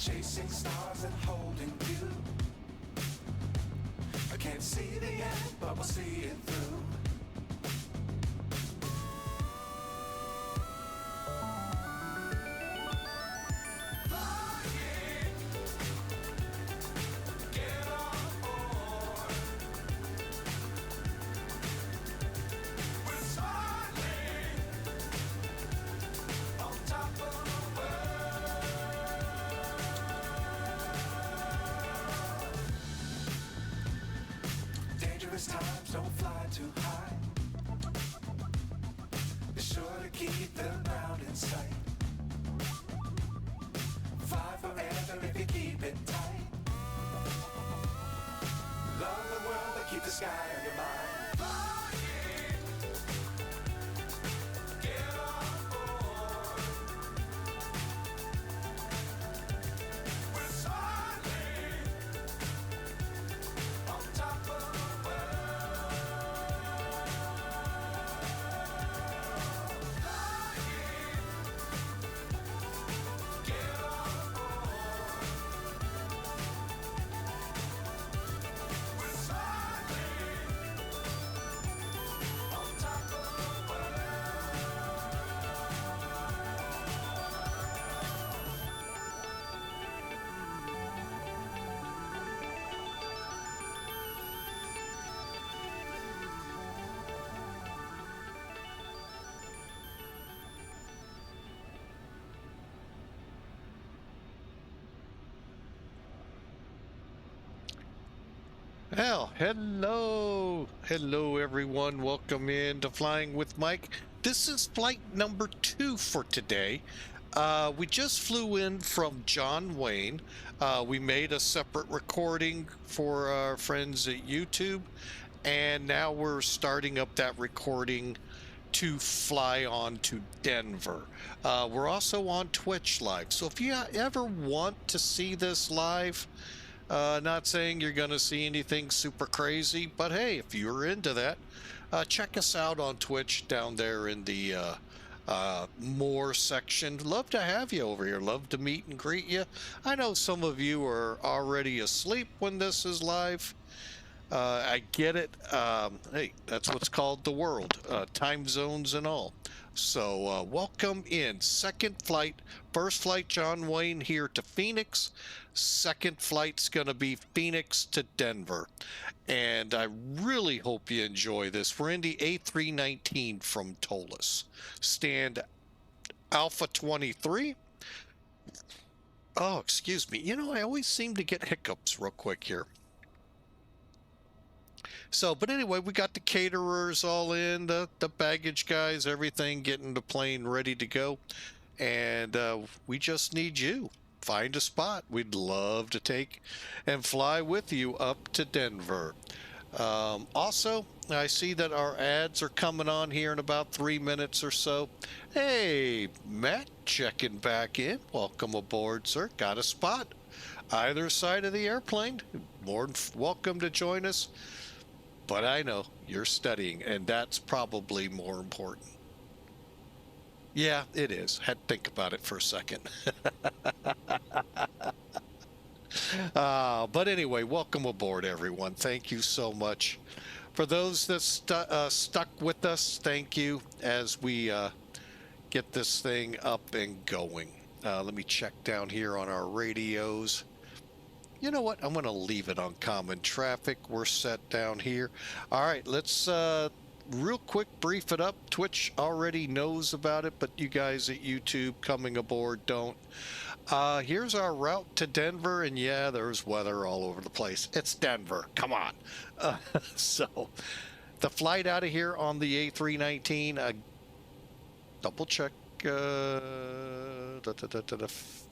chasing stars and holding you. I can't see the end, but we'll see it through. Times don't fly too high. Be sure to keep the ground in sight. Fly forever if you keep it tight. Love the world but keep the sky on your mind. Get on board. We're sailing on top of Well, hello everyone. Welcome in to Flying with Mike. This is flight number 2 for today. We just flew in from John Wayne. We made a separate recording for our friends at YouTube, and now we're starting up that recording to fly on to Denver. We're also on Twitch live, so if you ever want to see this live, not saying you're going to see anything super crazy, but hey, if you're into that, check us out on Twitch down there in the more section. Love to have you over here. Love to meet and greet you. I know some of you are already asleep when this is live. I get it. Hey, that's what's called the world, time zones and all. So welcome in. Second flight, first flight John Wayne here to Phoenix. Second flight's going to be Phoenix to Denver. And I really hope you enjoy this. We're in the A319 from ToLiss. Stand Alpha 23. Oh, excuse me. You know, I always seem to get hiccups real quick here. So, but anyway, we got the caterers all in, the baggage guys, everything, getting the plane ready to go. And we just need you. Find a spot. We'd love to take and fly with you up to Denver. Also, I see that our ads are coming on here in about 3 minutes or so. Hey, Matt, checking back in. Welcome aboard, sir. Got a spot either side of the airplane. More than welcome to join us. But I know you're studying, and that's probably more important. Yeah, it is. Had to think about it for a second. But anyway, welcome aboard, everyone. Thank you so much. For those that stuck with us, thank you as we get this thing up and going. Let me check down here on our radios. You know what? I'm going to leave it on common traffic. We're set down here. All right, let's real quick brief it up. Twitch already knows about it, but you guys at YouTube coming aboard don't. Here's our route to Denver, and yeah, there's weather all over the place. It's Denver. Come on. So the flight out of here on the A319, double check,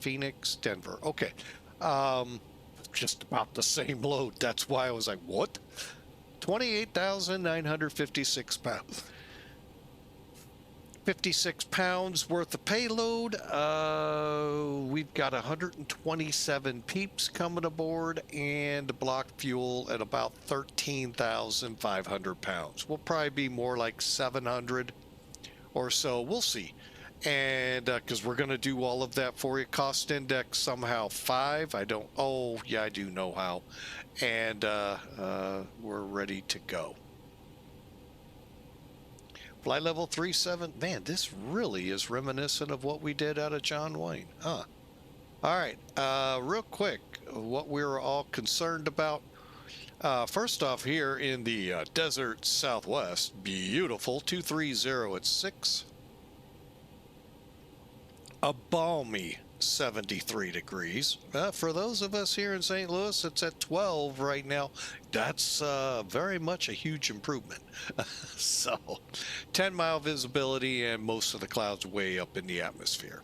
Phoenix, Denver. Okay. Just about the same load. That's why I was like, what? 28,956 pounds. 56 pounds worth of payload. We've got 127 peeps coming aboard and block fuel at about 13,500 pounds. We'll probably be more like 700 or so. We'll see. And because we're going to do all of that for you. Cost index somehow 5. I don't, oh yeah, I do know how. And we're ready to go. Flight level 37. Man, this really is reminiscent of what we did out of John Wayne, huh? All right, real quick, what we were all concerned about. First off, here in the desert Southwest, beautiful 230 at 6. A balmy 73 degrees. For those of us here in St. Louis, it's at 12 right now. That's very much a huge improvement. So, 10-mile visibility and most of the clouds way up in the atmosphere.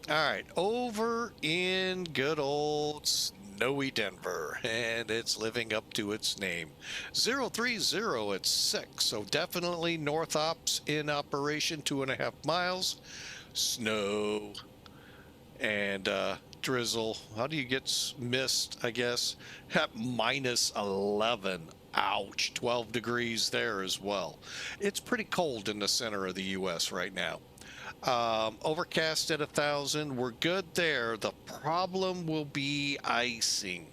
All right, over in good old snowy Denver, and it's living up to its name. 030 at 6, so definitely north ops in operation, 2.5 miles. Snow and drizzle. How do you get mist, I guess? At minus 11. Ouch, 12 degrees there as well. It's pretty cold in the center of the U.S. right now. Overcast at 1,000. We're good there. The problem will be icing.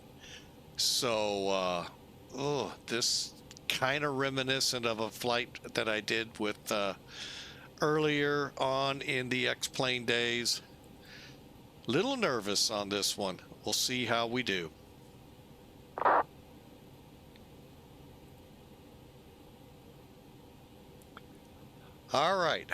So, this kind of reminiscent of a flight that I did with earlier on in the X-plane days. Little nervous on this one. We'll see how we do. All right,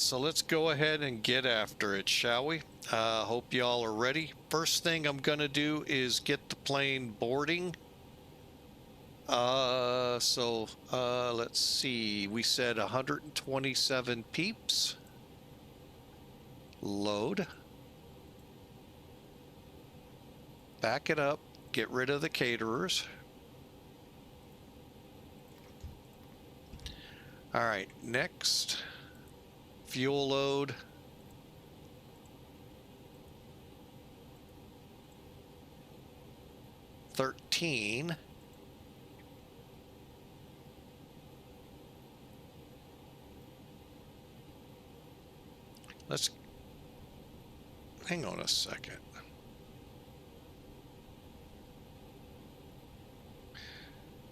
so let's go ahead and get after it, shall we? Hope y'all are ready. First thing I'm going to do is get the plane boarding. Let's see. We said 127 peeps. Load. Back it up. Get rid of the caterers. All right, next. Fuel load. $13. Let's hang on a second.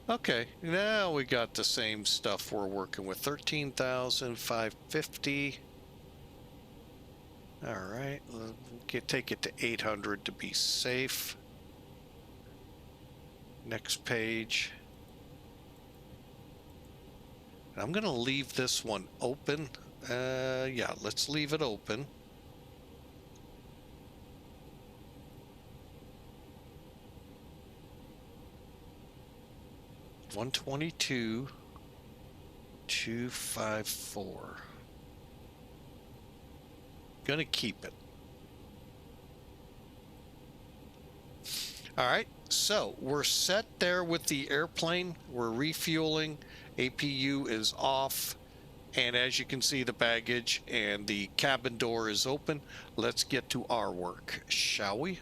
Okay, now we got the same stuff we're working with. 13,550. All right, take it to 800 to be safe. Next page. I'm going to leave this one open. Yeah, let's leave it open. $122,254. Gonna keep it. All right, so we're set there with the airplane. We're refueling. APU is off. And as you can see, the baggage and the cabin door is open. Let's get to our work, shall we?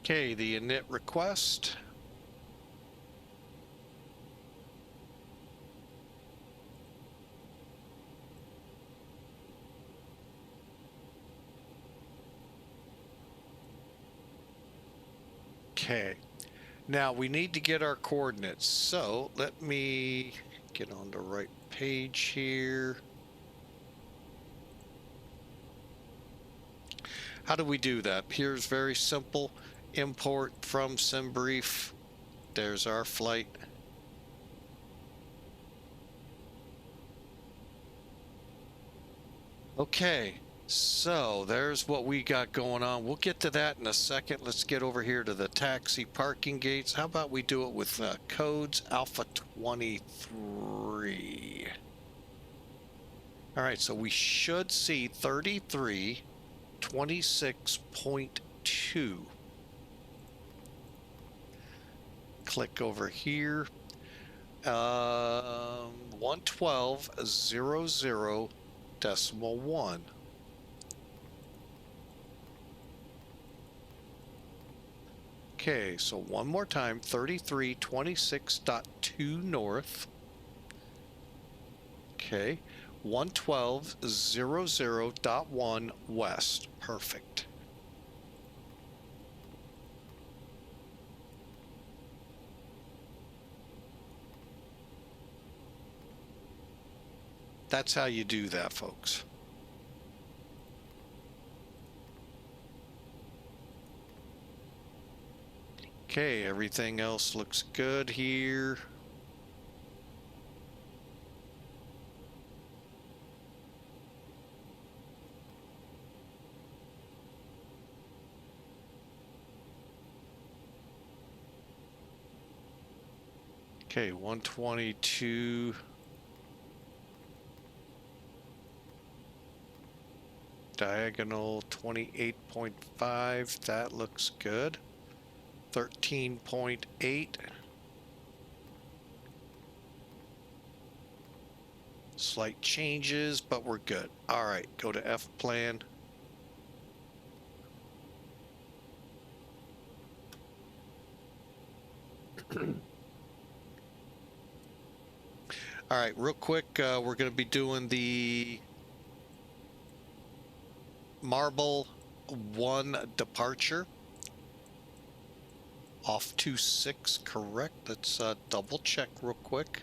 Okay, the init request. Okay, now we need to get our coordinates. So let me get on the right page here. How do we do that? Here's very simple. Import from SimBrief. There's our flight. Okay, so there's what we got going on. We'll get to that in a second. Let's get over here to the taxi parking gates. How about we do it with codes Alpha 23? All right, so we should see 3326.2. Click over here. 112.00.1. Okay, so one more time, 3326.2 north. Okay, 112.00.1 west. Perfect. That's how you do that, folks. Okay, everything else looks good here. Okay, 122. Diagonal 28.5. That looks good. 13.8. Slight changes, but we're good. All right, go to F plan. All right, real quick, we're going to be doing the Marble 1 departure. Off 26, correct. Let's double check real quick.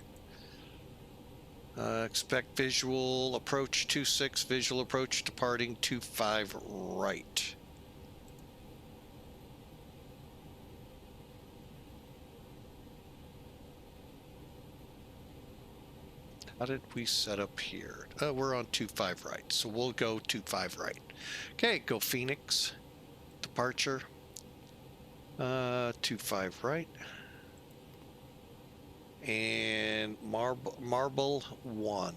Expect visual approach 26, visual approach departing 25 right. How did we set up here? We're on 25 right, so we'll go 25 right. Okay, go Phoenix. Departure. 25 right. And Marble 1.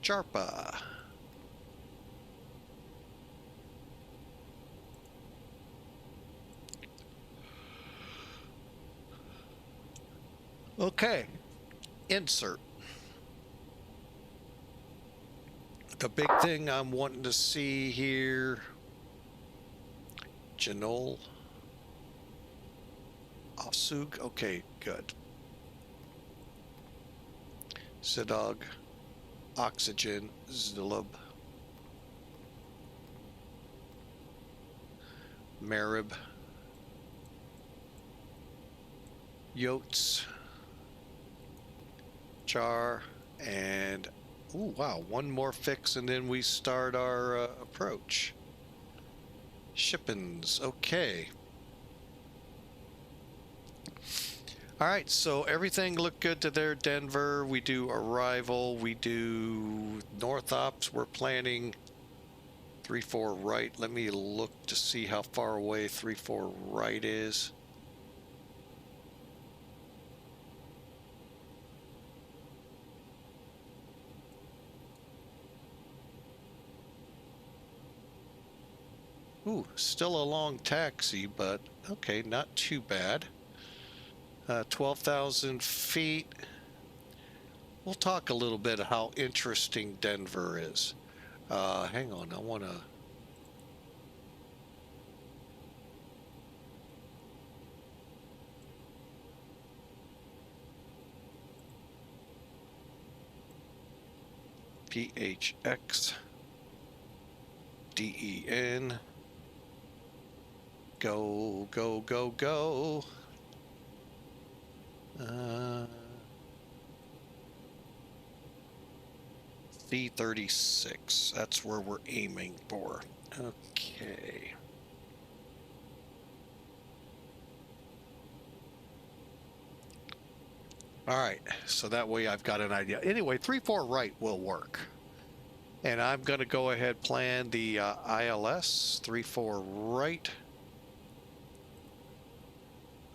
JARPA. Okay, insert. The big thing I'm wanting to see here, Janol, Osug, okay, good. Zidog, Oxygen, Zilub, Marib, Yotes, Jar, and ooh, wow, one more fix and then we start our approach. Shippins, okay. All right, so everything looked good to there, Denver. We do arrival, we do north ops. We're planning 34 right. Let me look to see how far away 34 right is. Ooh, still a long taxi, but okay, not too bad. 12,000 feet. We'll talk a little bit how interesting Denver is. Hang on, I want to... KPHX, DEN, go, go, go, go. C36, that's where we're aiming for. Okay. All right, so that way I've got an idea. Anyway, 3-4 right will work. And I'm going to go ahead plan the ILS 3-4 right.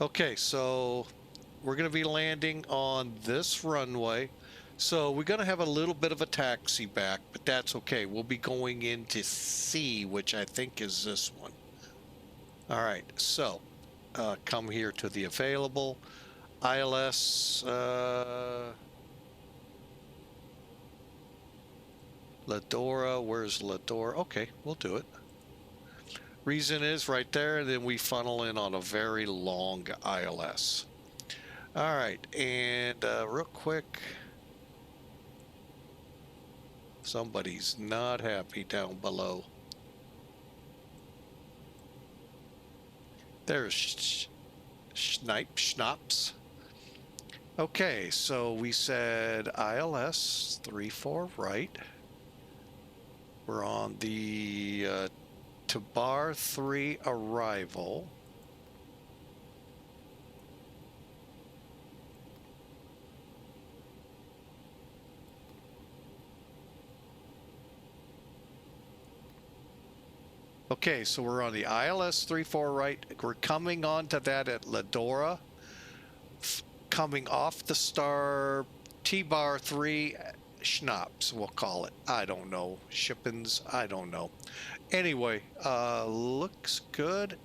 Okay, so we're going to be landing on this runway. So we're going to have a little bit of a taxi back, but that's okay. We'll be going into C, which I think is this one. All right, so come here to the available ILS. Ladora, where's Ladora? Okay, we'll do it. Reason is right there, and then we funnel in on a very long ILS. All right, and real quick, somebody's not happy down below. There's Schnaps. Okay, so we said ILS 3-4 right. We're on the to bar 3 arrival. Okay, so we're on the ILS 3-4 right. We're coming onto that at Ladora. Coming off the star T-bar 3 Schnaps, we'll call it. I don't know. Shippins, I don't know. Anyway, looks good.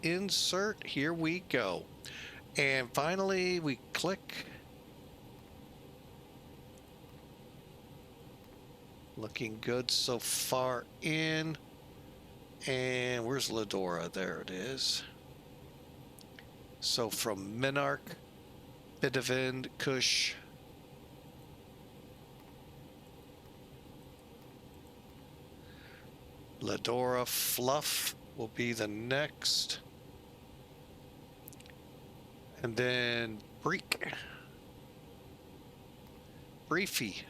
Insert, here we go. And finally, we click. Looking good so far in. And where's Ladora? There it is. So from Minark, Bitavind, Kush, Ladora, Fluff will be the next. And then Breek, Briefy,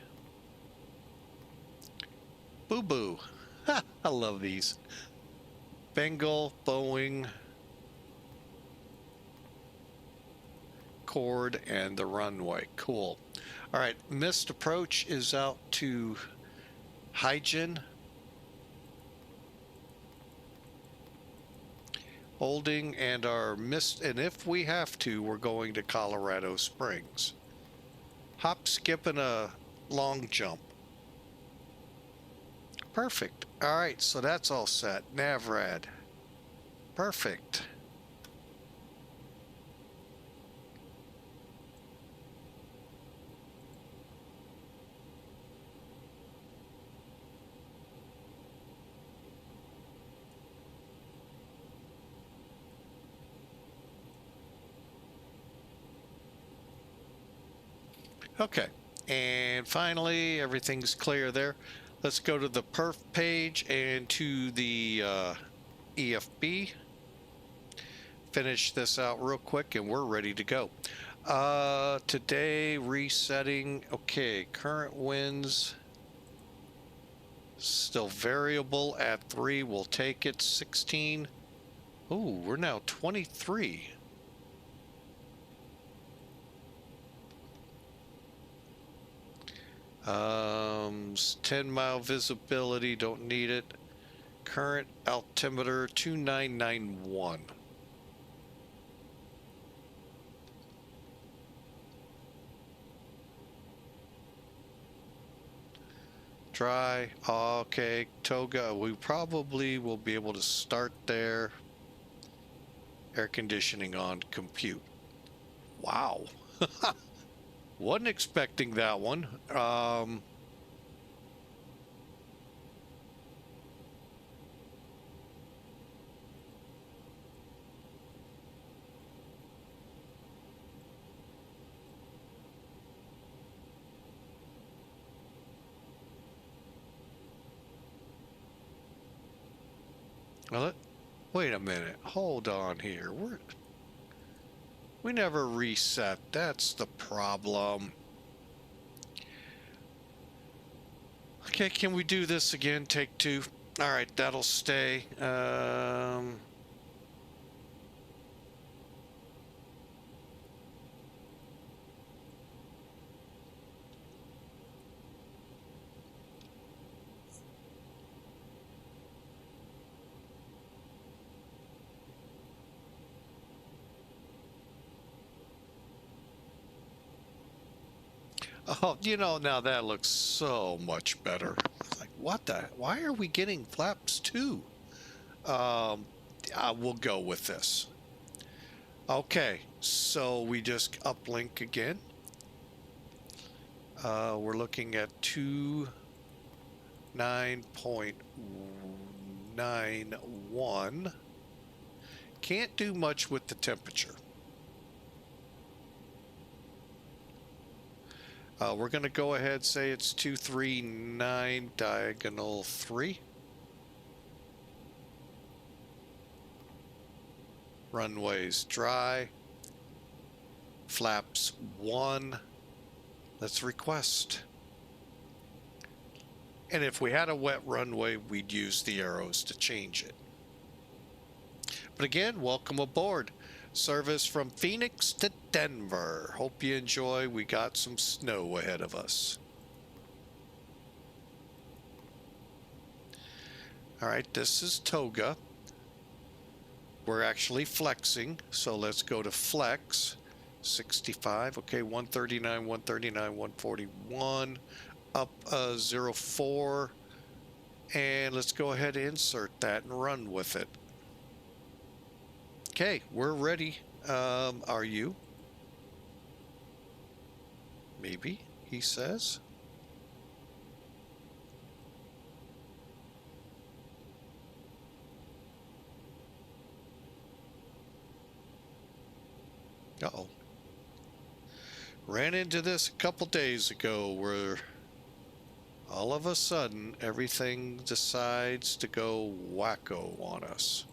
Boo Boo. I love these. Bengal, Boeing, Cord, and the runway. Cool. All right, missed approach is out to Hygiene. Holding, and our missed, and if we have to, we're going to Colorado Springs. Hop, skip, and a long jump. Perfect. All right, so that's all set. Navrad. Perfect. Okay, and finally, everything's clear there. Let's go to the perf page and to the EFB. Finish this out real quick and we're ready to go. Today, resetting. Okay, current winds. Still variable at 3. We'll take it. 16. Ooh, we're now 23. Um, 10-mile visibility, don't need it. Current altimeter 2991. Dry. Okay, Toga. We probably will be able to start there. Air conditioning on, compute. Wow. Wasn't expecting that one. Well, wait a minute. Hold on here. We never reset. That's the problem. Okay, can we do this again? Take 2. All right, that'll stay. Oh, now that looks so much better. Like, what the? Why are we getting flaps too? We'll go with this. Okay, so we just uplink again. We're looking at 29.91. Can't do much with the temperature. We're going to go ahead and say it's 239 diagonal 3. Runways dry. Flaps 1. Let's request. And if we had a wet runway, we'd use the arrows to change it. But again, welcome aboard. Service from Phoenix to Denver. Hope you enjoy. We got some snow ahead of us. All right, this is Toga. We're actually flexing, so let's go to flex. 65, okay, 139, 139, 141, up 04, and let's go ahead and insert that and run with it. Okay, we're ready. Are you? Maybe, he says. Uh-oh. Ran into this a couple days ago where all of a sudden everything decides to go wacko on us.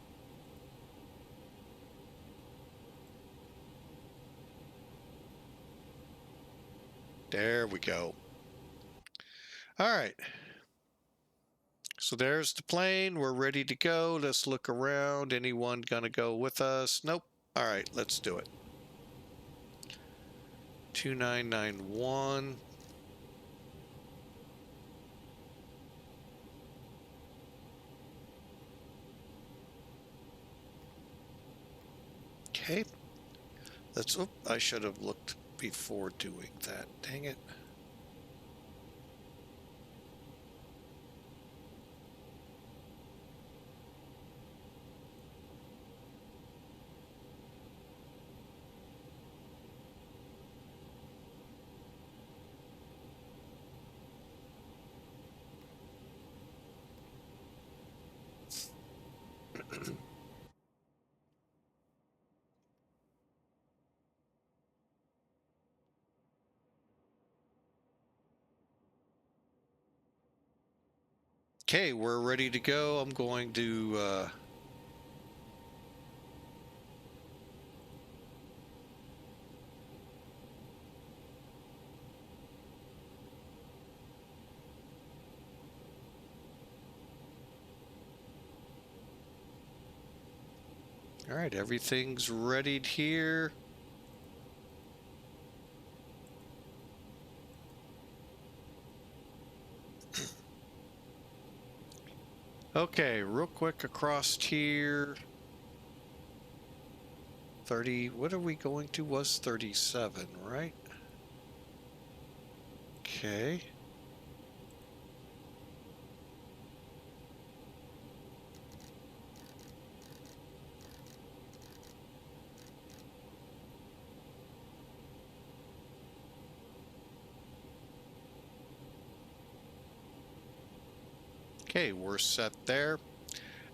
There we go. All right. So there's the plane. We're ready to go. Let's look around. Anyone gonna go with us? Nope. All right, let's do it. 2991. Okay. Let's, oh, I should have looked before doing that. Dang it. Okay, we're ready to go. I'm going to all right, everything's readied here. Okay, real quick across here. 30, what are we going to? Was 37, right? Okay. Okay, we're set there.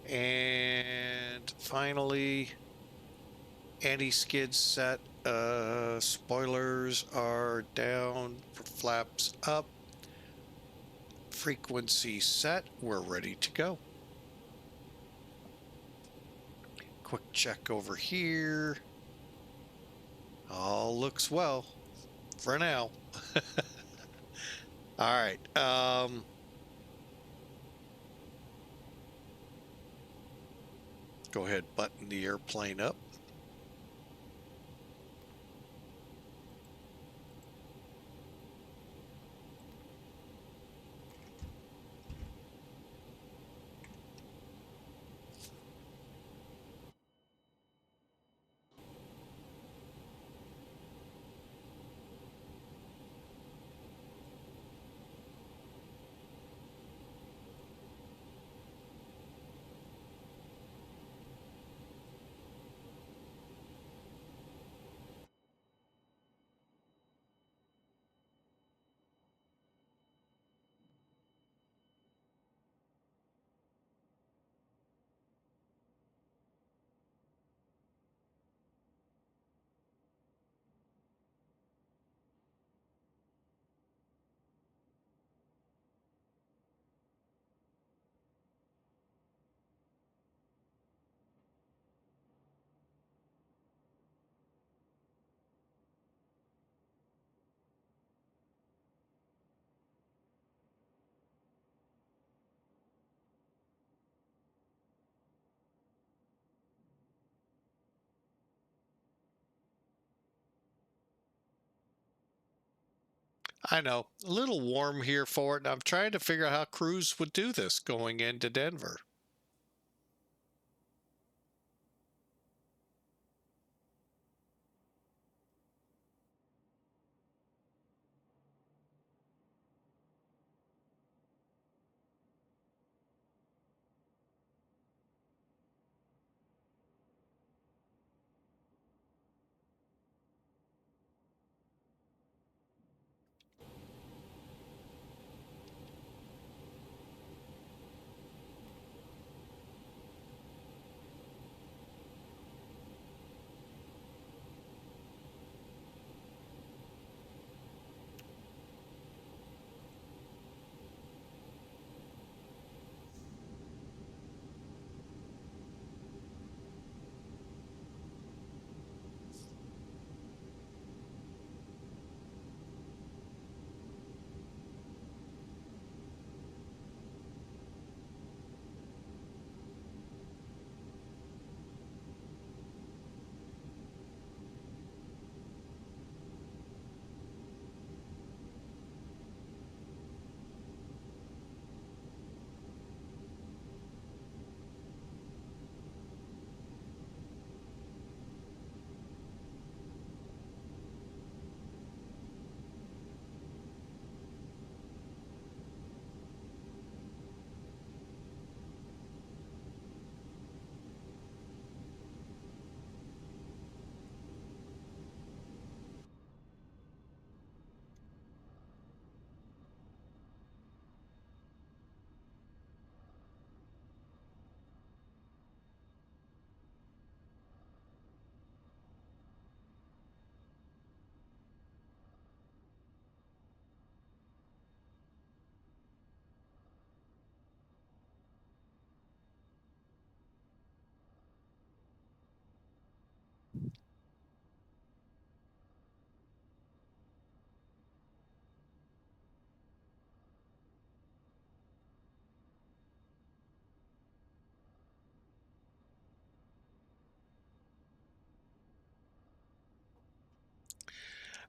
And finally, anti-skid set. Spoilers are down, flaps up. Frequency set. We're ready to go. Quick check over here. All looks well for now. All right. Go ahead, button the airplane up. I know, a little warm here for it, and I'm trying to figure out how crews would do this going into Denver.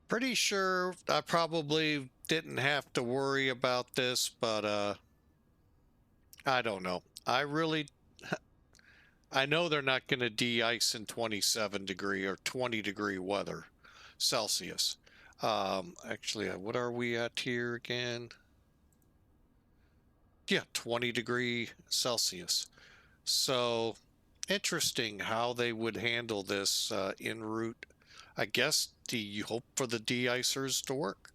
Pretty sure I probably didn't have to worry about this, but I don't know. I know they're not going to de-ice in 27-degree or 20-degree weather Celsius. Actually, what are we at here again? Yeah, 20-degree Celsius. So interesting how they would handle this en route. I guess, do you hope for the de-icers to work?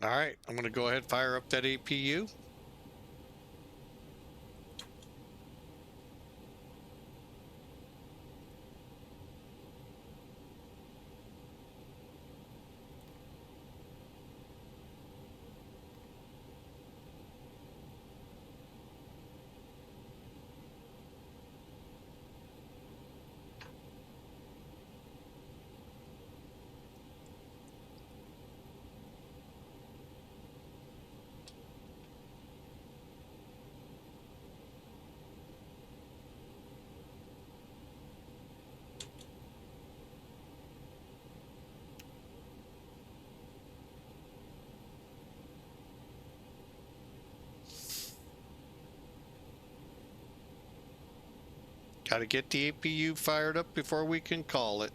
All right, I'm going to go ahead and fire up that APU. Gotta get the APU fired up before we can call it.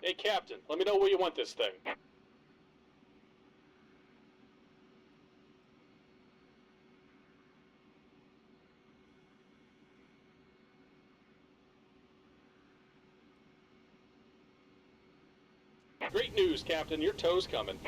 Hey, Captain, let me know where you want this thing. Great news, Captain. Your tow's coming.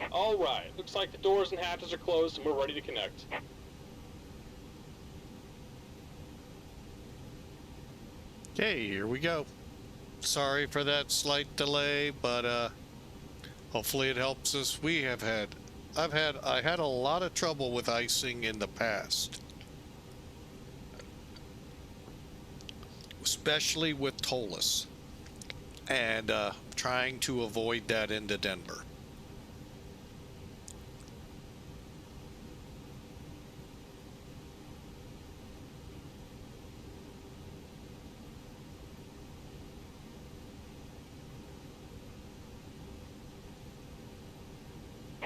All right. Looks like the doors and hatches are closed and we're ready to connect. Okay, here we go. Sorry for that slight delay, but hopefully it helps us. I had a lot of trouble with icing in the past, especially with ToLiss, and trying to avoid that into Denver.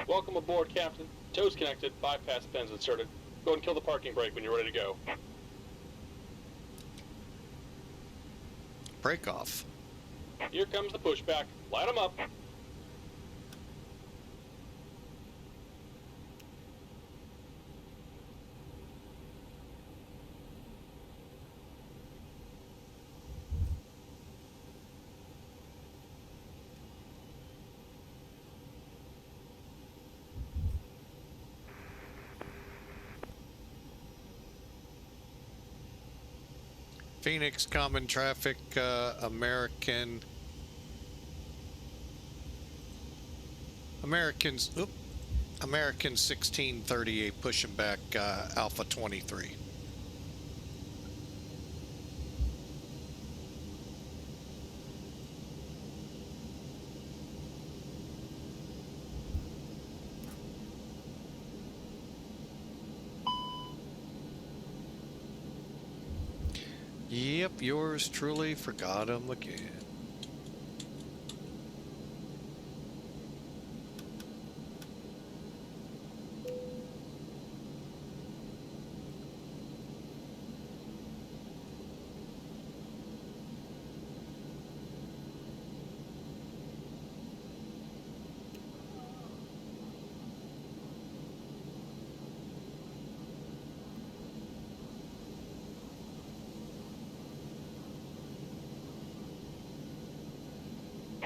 Welcome aboard, Captain. Tow's connected, bypass pins inserted. Go and kill the parking brake when you're ready to go. Break off. Here comes the pushback. Light 'em up. Phoenix common traffic, Americans, American 1638 pushing back Alpha 23. Yep, yours truly forgot him again.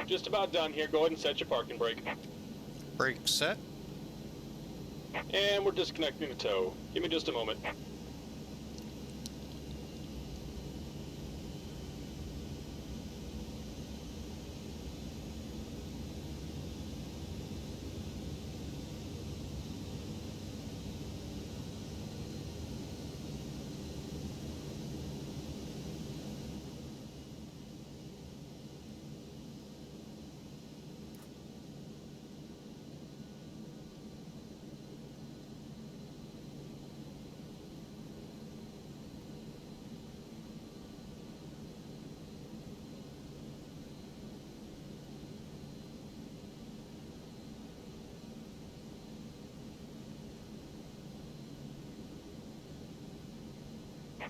Just about done here. Go ahead and set your parking brake. Brake set. And we're disconnecting the tow. Give me just a moment.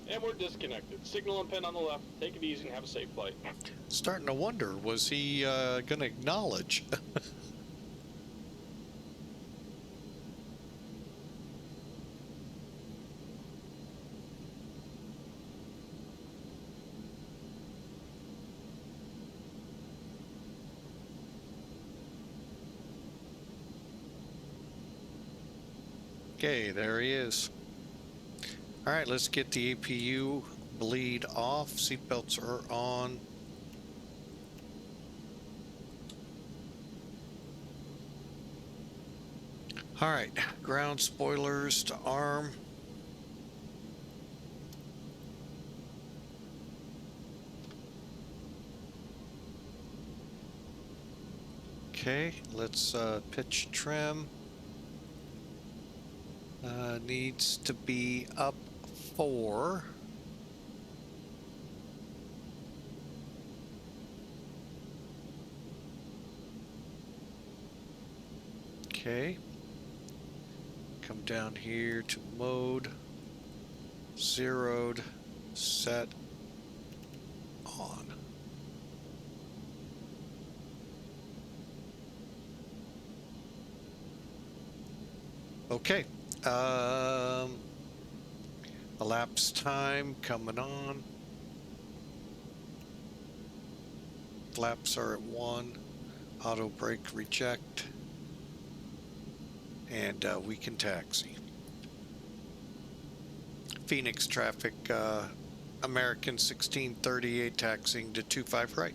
And we're disconnected. Signal and pin on the left. Take it easy and have a safe flight. Starting to wonder, was he going to acknowledge? Okay, there he is. All right, let's get the APU bleed off. Seatbelts are on. All right, ground spoilers to arm. Okay, let's pitch trim. Needs to be up 4. Okay. Come down here to mode, zeroed, set, on. Okay. Elapsed time coming on. Flaps are at 1. Auto brake reject. And we can taxi. Phoenix traffic, American 1638 taxiing to 25 right.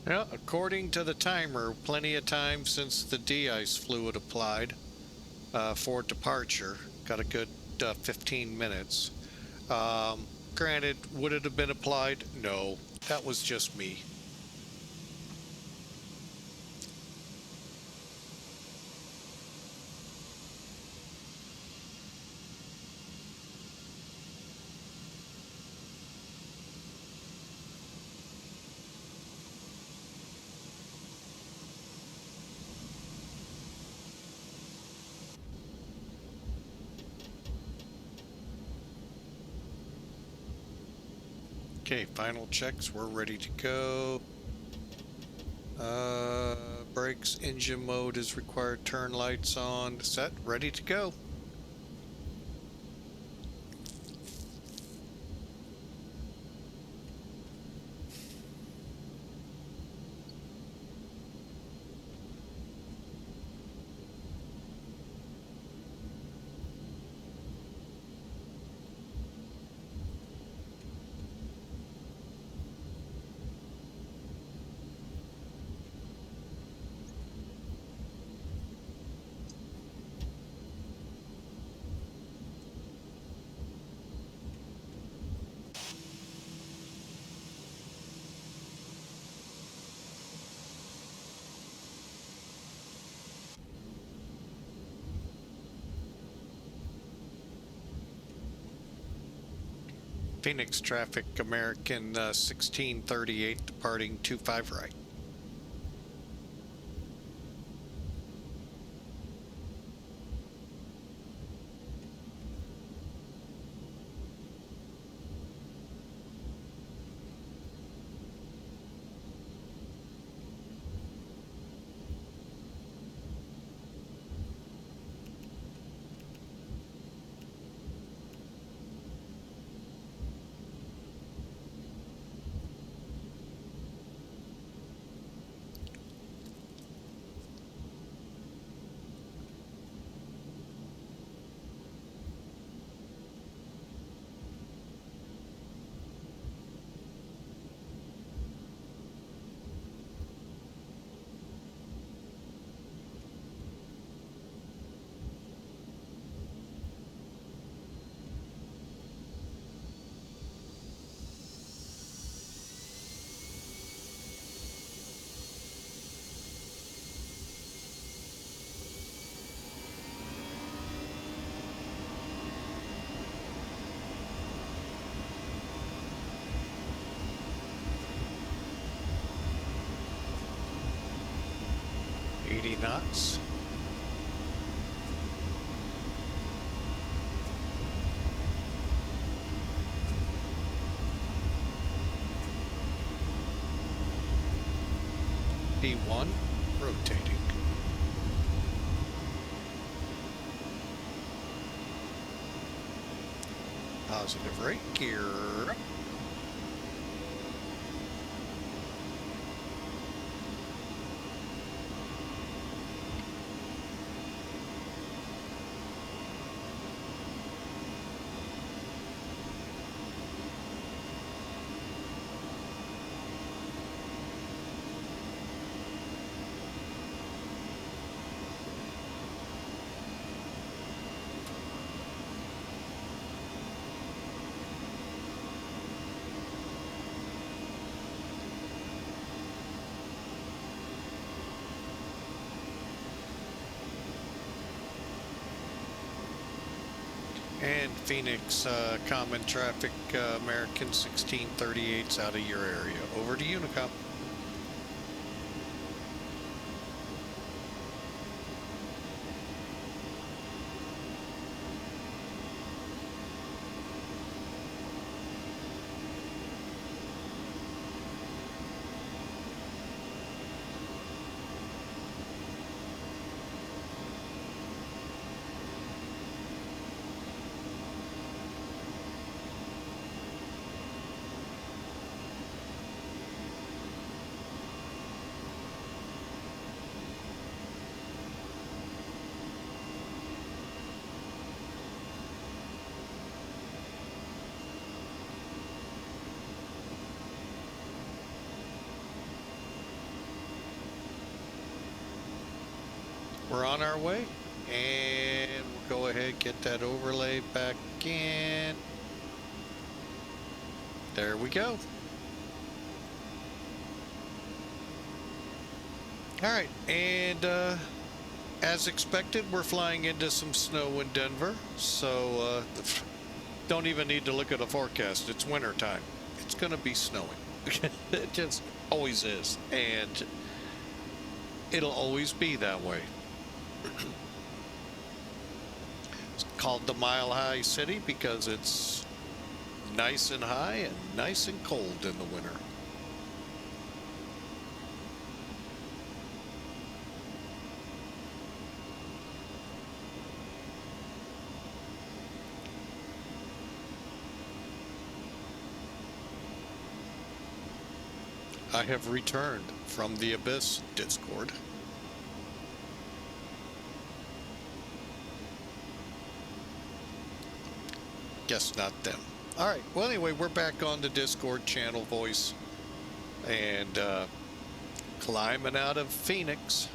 Yeah, according to the timer, plenty of time since the de-ice fluid applied for departure. Got a good 15 minutes. Granted, would it have been applied? No, that was just me. Okay, final checks. We're ready to go. Brakes, engine mode is required. Turn lights on. Set. Ready to go. Phoenix traffic, American 1638 departing 25 right. Knots. D1 rotating. Positive right gear. And Phoenix, common traffic, American 1638's out of your area. Over to Unicom. we're on our way, and we'll go ahead, get that overlay back in. There we go. All right, and as expected, we're flying into some snow in Denver, so don't even need to look at a forecast. It's winter time. It's going to be snowing. It just always is, and it'll always be that way. It's called the Mile High City because it's nice and high and nice and cold in the winter. I have returned from the Abyss Discord. Guess not them. All right. Well, anyway, we're back on the Discord channel voice and climbing out of Phoenix.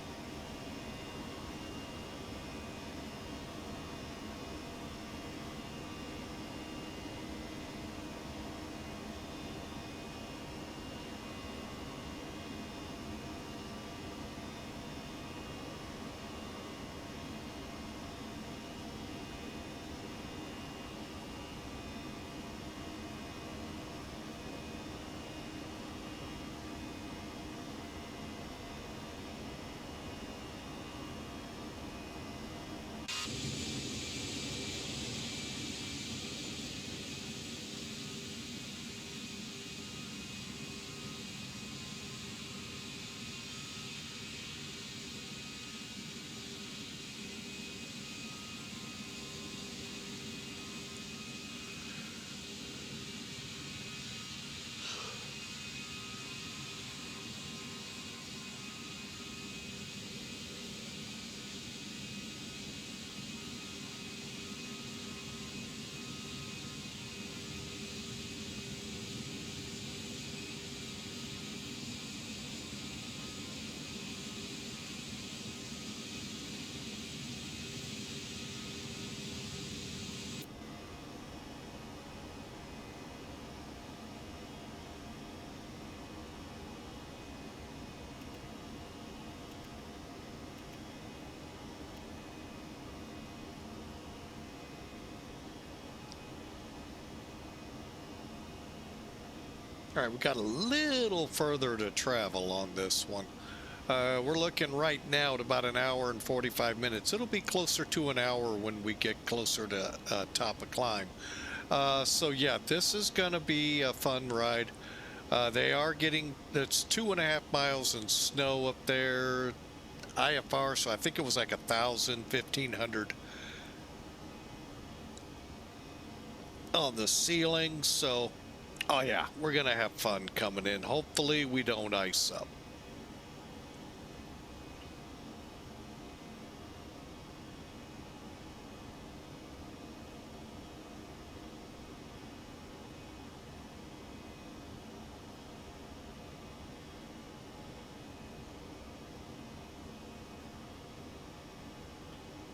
All right, we got a little further to travel on this one. We're looking right now at about an hour and 45 minutes. It'll be closer to an hour when we get closer to top of climb. So yeah, this is gonna be a fun ride. They are getting, it's 2.5 miles in snow up there. IFR, so I think it was like 1,000, 1,500 on the ceiling. So oh yeah, we're gonna have fun coming in. Hopefully we don't ice up.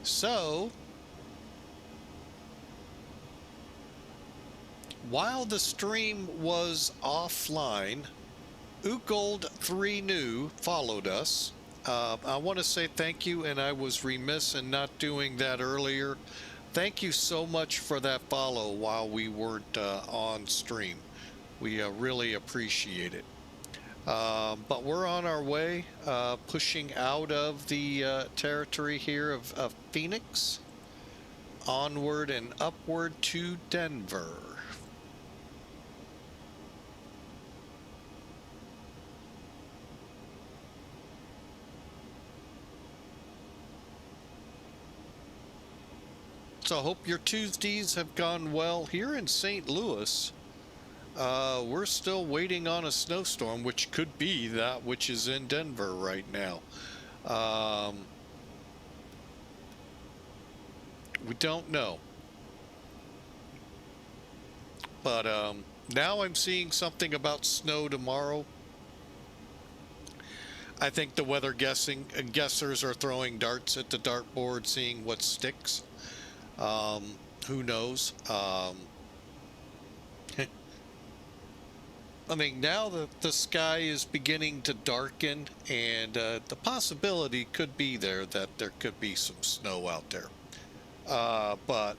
So while the stream was offline, Ugold3 New followed us. I want to say thank you, and I was remiss in not doing that earlier. Thank you so much for that follow while we weren't on stream. We really appreciate it. But we're on our way, pushing out of the territory here of Phoenix, onward and upward to Denver. So I hope your Tuesdays have gone well. Here in St. Louis, we're still waiting on a snowstorm, which could be that which is in Denver right now. We don't know. But now I'm seeing something about snow tomorrow. I think the weather guessers are throwing darts at the dartboard, seeing what sticks. Who knows? I mean, now that the sky is beginning to darken, and the possibility could be there that there could be some snow out there. But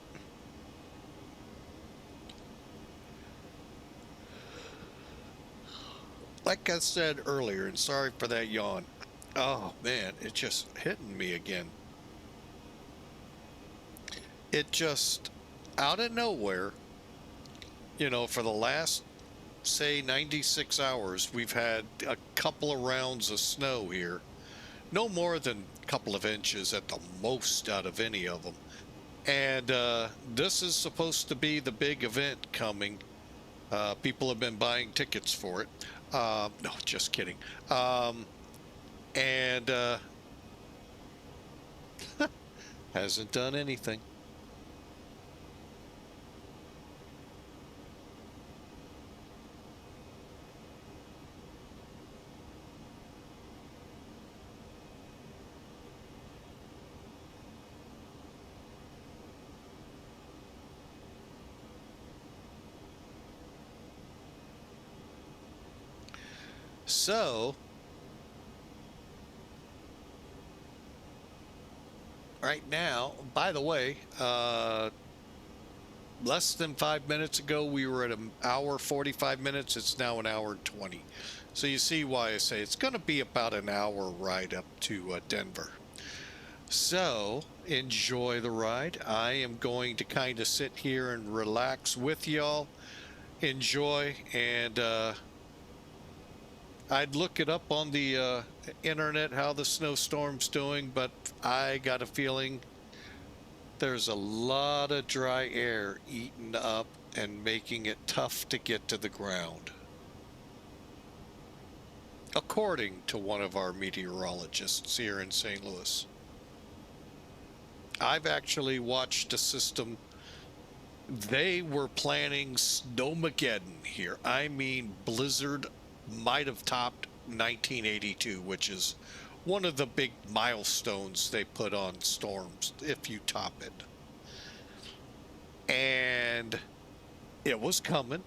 like I said earlier, and sorry for that yawn. Oh man, it's just hitting me again. It just out of nowhere, for the last say 96 hours, we've had a couple of rounds of snow here. No more than a couple of inches at the most out of any of them. And this is supposed to be the big event coming. People have been buying tickets for it. No, just kidding. And hasn't done anything. So, right now, by the way, less than 5 minutes ago, we were at an hour 45 minutes. It's now an hour 20. So you see why I say it's going to be about an hour ride up to Denver. So enjoy the ride. I am going to kind of sit here and relax with y'all, enjoy, and I'd look it up on the internet how the snowstorm's doing, but I got a feeling there's a lot of dry air eating up and making it tough to get to the ground, according to one of our meteorologists here in St. Louis. I've actually watched a system. They were planning snowmageddon here. I mean, blizzard might have topped 1982, which is one of the big milestones they put on storms if you top it. And it was coming.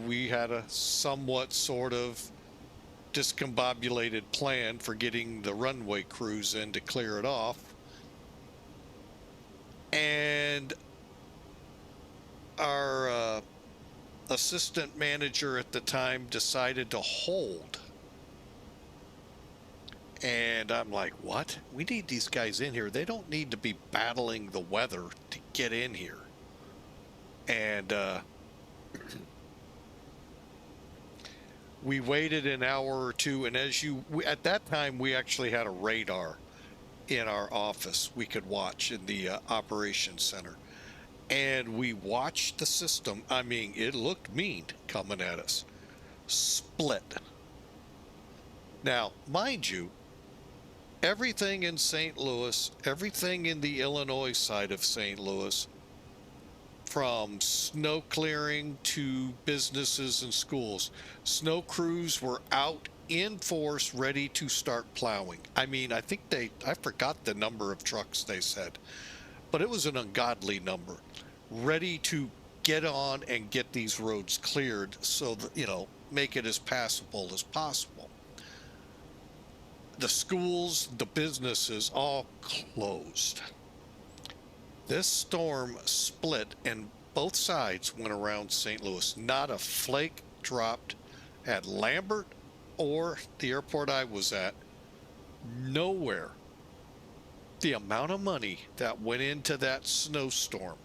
We had a somewhat sort of discombobulated plan for getting the runway crews in to clear it off. And our assistant manager at the time decided to hold. And I'm like, what? We need these guys in here. They don't need to be battling the weather to get in here. And we waited an hour or two, and at that time we actually had a radar in our office we could watch in the operations center. And we watched the system. I mean, it looked mean coming at us. Split. Now, mind you, everything in St. Louis, everything in the Illinois side of St. Louis, from snow clearing to businesses and schools, snow crews were out in force, ready to start plowing. I mean, I forgot the number of trucks they said, but it was an ungodly number, ready to get on and get these roads cleared so that, make it as passable as possible. The schools, the businesses, all closed. This storm split, and both sides went around St. Louis. Not a flake dropped at Lambert or the airport I was at. Nowhere. The amount of money that went into that snowstorm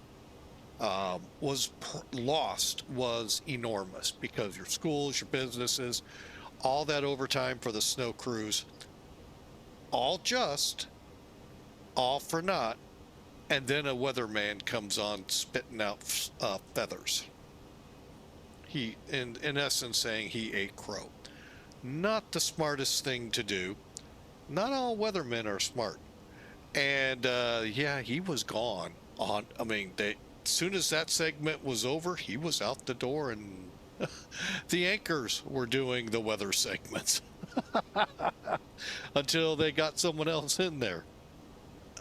lost was enormous, because your schools, your businesses, all that overtime for the snow crews, all for naught. And then a weatherman comes on spitting out feathers. He, in essence, saying he ate crow. Not the smartest thing to do. Not all weathermen are smart. And he was gone. As soon as that segment was over, he was out the door, and the anchors were doing the weather segments. until they got someone else in there.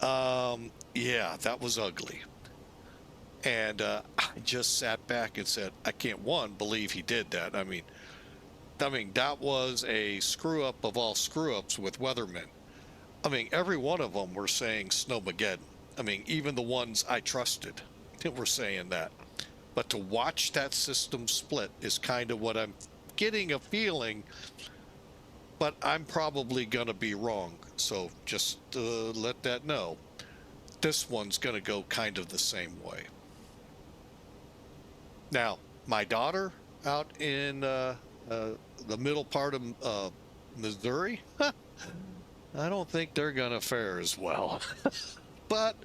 Yeah, that was ugly. And I just sat back and said, I can't believe he did that. I mean that was a screw up of all screw ups with weathermen. I mean, every one of them were saying Snowmageddon. I mean, even the ones I trusted were saying that. But to watch that system split is kind of what I'm getting a feeling, but I'm probably going to be wrong. So just let that know. This one's going to go kind of the same way. Now, my daughter out in the middle part of Missouri, I don't think they're going to fare as well. But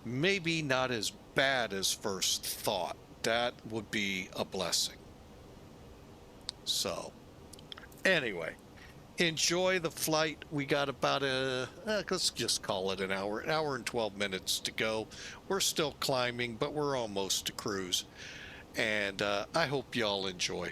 maybe not as bad as first thought. That would be a blessing. So, anyway, enjoy the flight. We got about let's just call it an hour and 12 minutes to go. We're still climbing, but we're almost to cruise. And I hope y'all enjoy.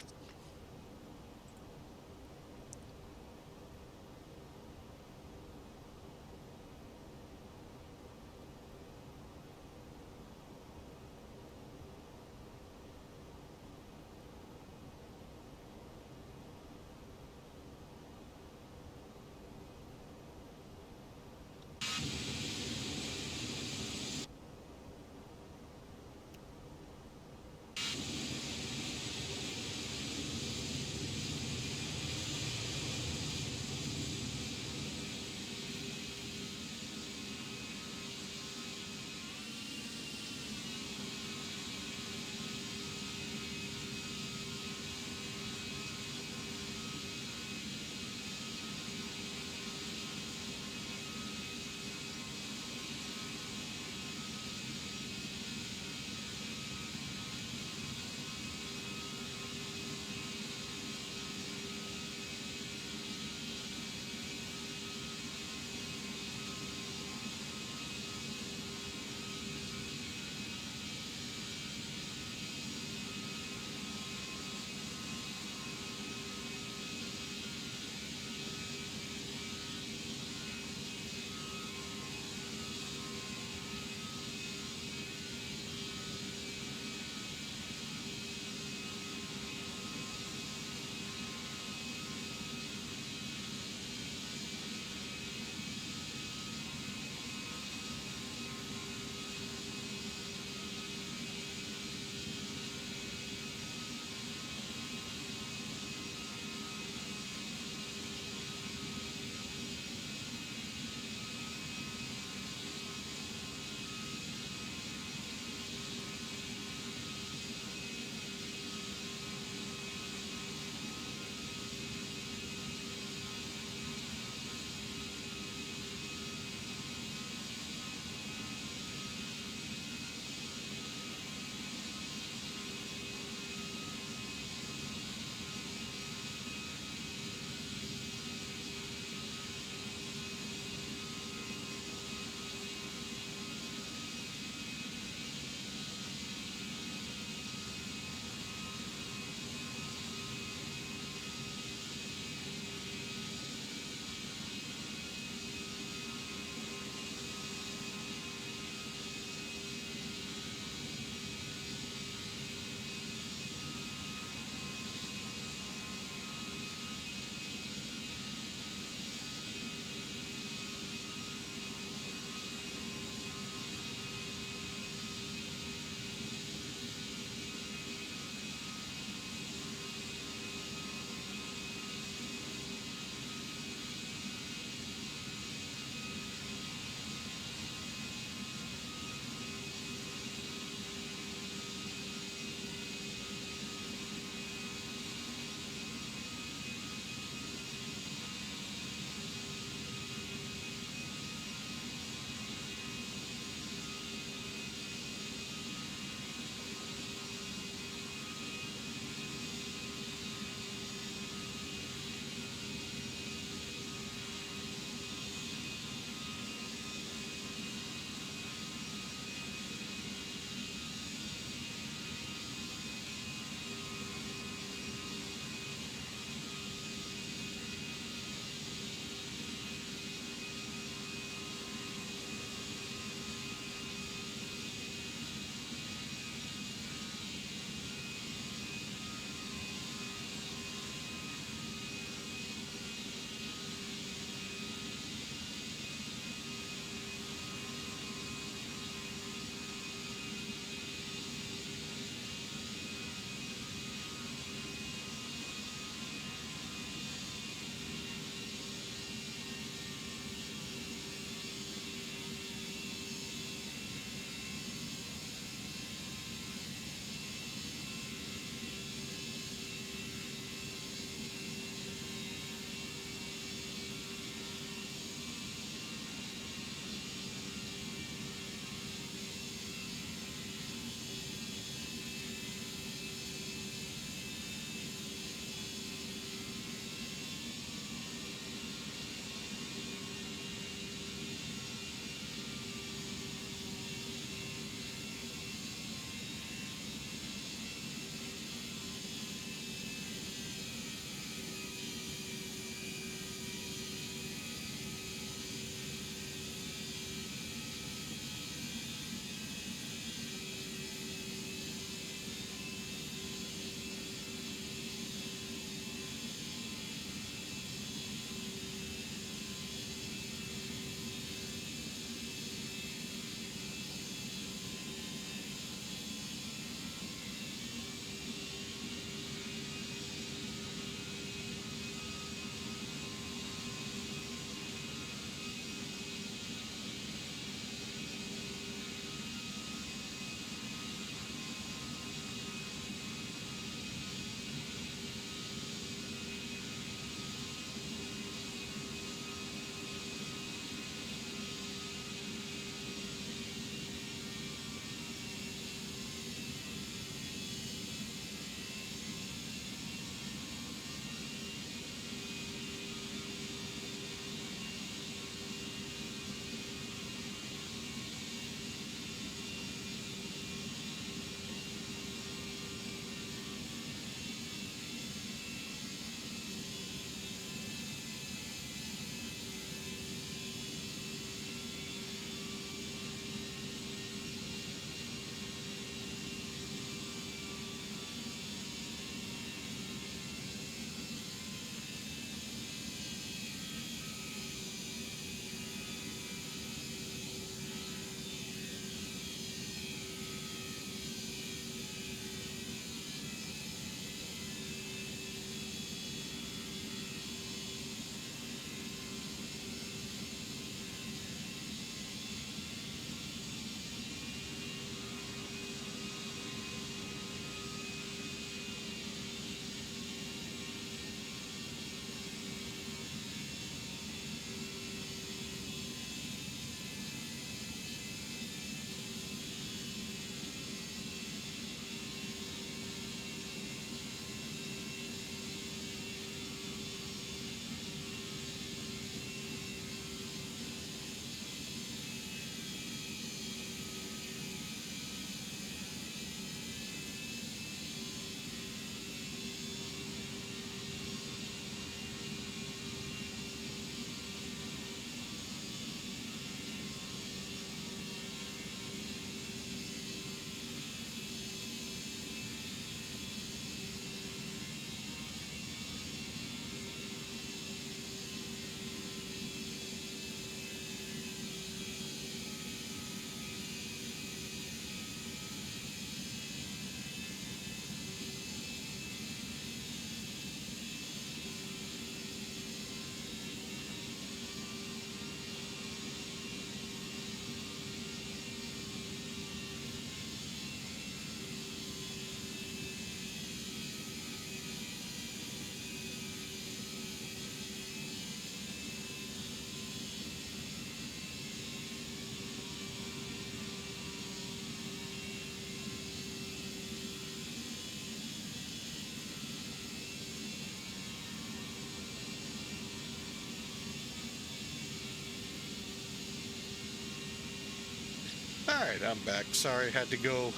Alright, I'm back. Sorry, I had to go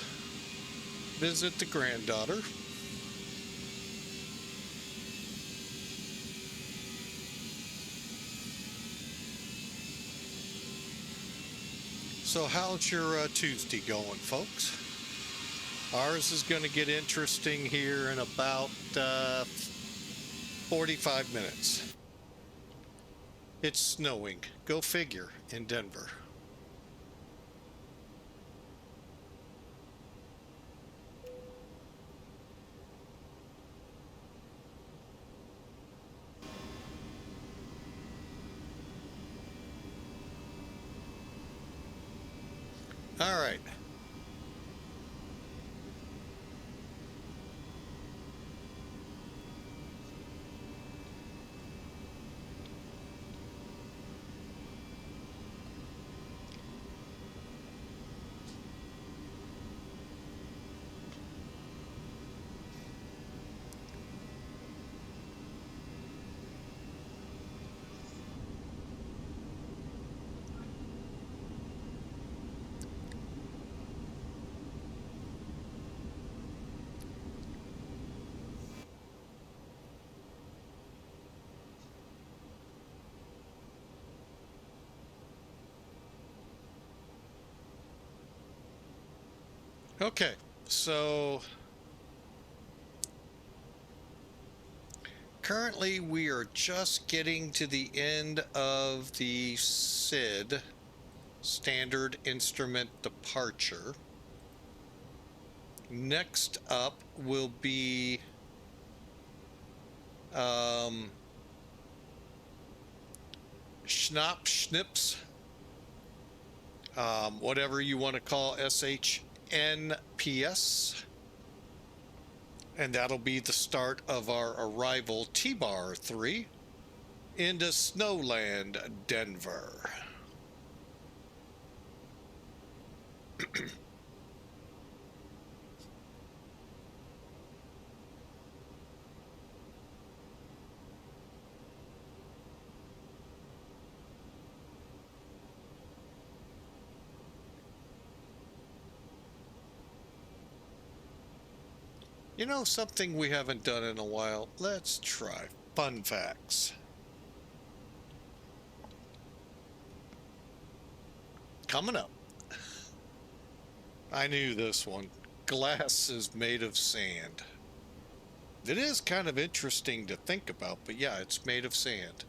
visit the granddaughter. So how's your Tuesday going, folks? Ours is going to get interesting here in about 45 minutes. It's snowing. Go figure, in Denver. All right. Okay, so currently we are just getting to the end of the SID, Standard Instrument Departure. Next up will be SHNPS, whatever you want to call SHNPS, and that'll be the start of our arrival T-Bar 3 into Snowland, Denver. You know something we haven't done in a while? Let's try fun facts. Coming up. I knew this one. Glass is made of sand. It is kind of interesting to think about, but yeah, it's made of sand.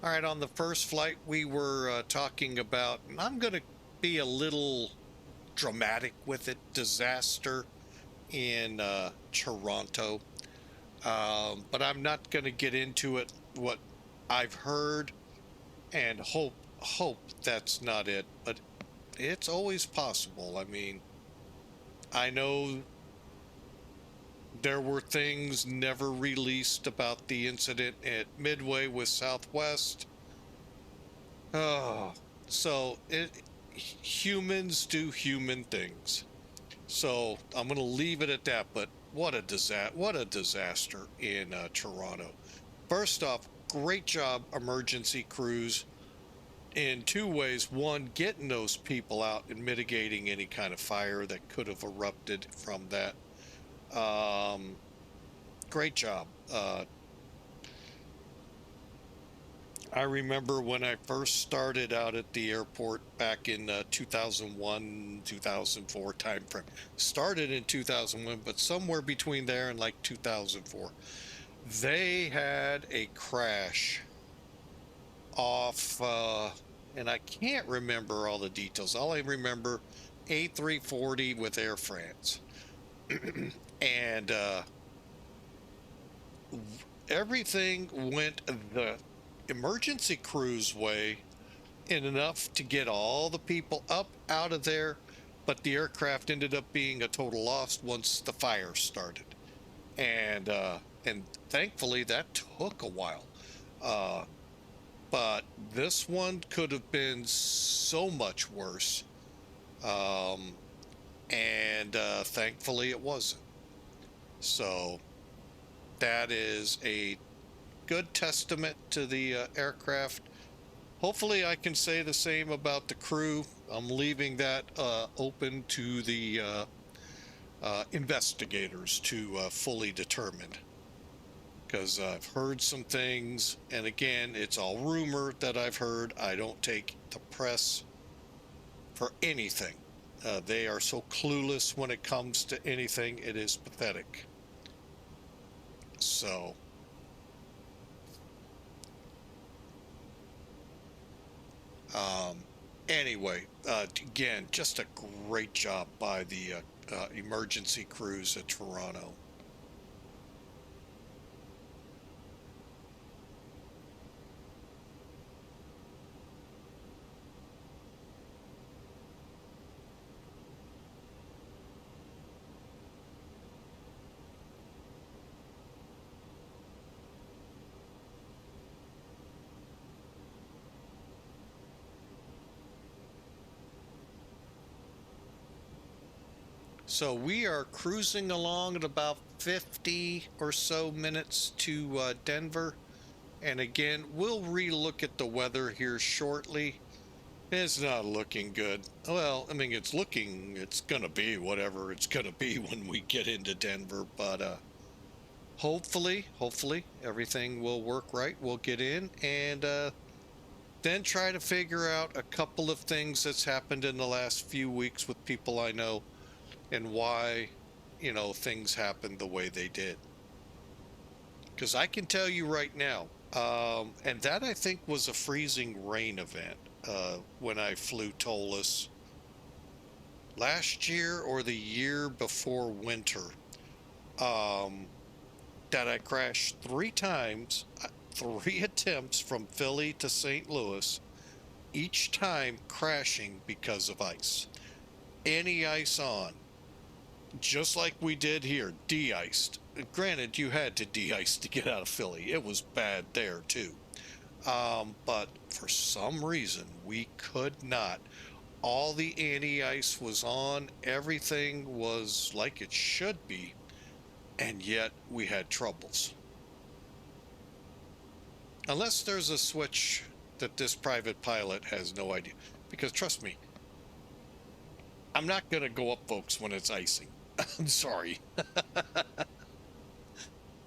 All right, on the first flight we were talking about, and I'm going to be a little dramatic with it, disaster in Toronto. But I'm not going to get into it, what I've heard, and hope that's not it, but it's always possible. I mean, I know there were things never released about the incident at Midway with Southwest. Oh, so humans do human things. So I'm going to leave it at that. But what a disaster in Toronto. First off, great job, emergency crews, in two ways. One, getting those people out and mitigating any kind of fire that could have erupted from that. Great job. I remember when I first started out at the airport back in 2001, 2004 timeframe. Started in 2001, but somewhere between there and like 2004, they had a crash off, and I can't remember all the details. All I remember, A340 with Air France. And everything went the emergency cruise way in enough to get all the people up out of there, but the aircraft ended up being a total loss once the fire started. And thankfully that took a while. But this one could have been so much worse. And thankfully it wasn't. So that is a good testament to the aircraft. Hopefully I can say the same about the crew. I'm leaving that open to the investigators to fully determine, because I've heard some things, and again, it's all rumor that I've heard. I don't take the press for anything. They are so clueless when it comes to anything. It is pathetic. So anyway, again, just a great job by the emergency crews at Toronto. So we are cruising along at about 50 or so minutes to Denver. And again, we'll relook at the weather here shortly. It's not looking good. Well, I mean, it's gonna be whatever it's gonna be when we get into Denver. But hopefully, everything will work right. We'll get in and then try to figure out a couple of things that's happened in the last few weeks with people I know, and why, things happened the way they did. Because I can tell you right now, and that I think was a freezing rain event when I flew ToLiss last year or the year before winter, that I crashed 3 times, 3 attempts from Philly to St. Louis, each time crashing because of ice. Any ice on. Just like we did here, de-iced. Granted, you had to de-ice to get out of Philly. It was bad there too. But for some reason, we could not. All the anti-ice was on. Everything was like it should be. And yet we had troubles. Unless there's a switch that this private pilot has no idea. Because trust me, I'm not going to go up, folks, when it's icing. I'm sorry.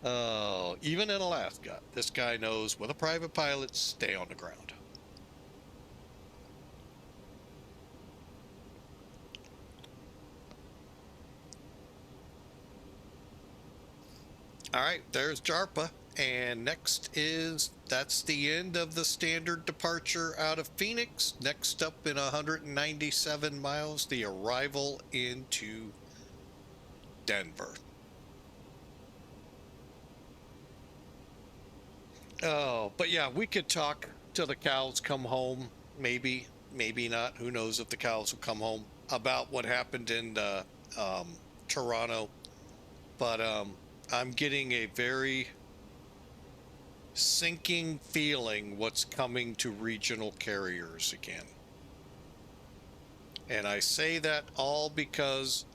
Oh, even in Alaska, this guy knows with a private pilot, stay on the ground. All right, there's JARPA. And next that's the end of the standard departure out of Phoenix. Next up in 197 miles, the arrival into Denver. Oh, but yeah, we could talk till the cows come home. Maybe, maybe not. Who knows if the cows will come home, about what happened in Toronto. But I'm getting a very sinking feeling what's coming to regional carriers again. And I say that all because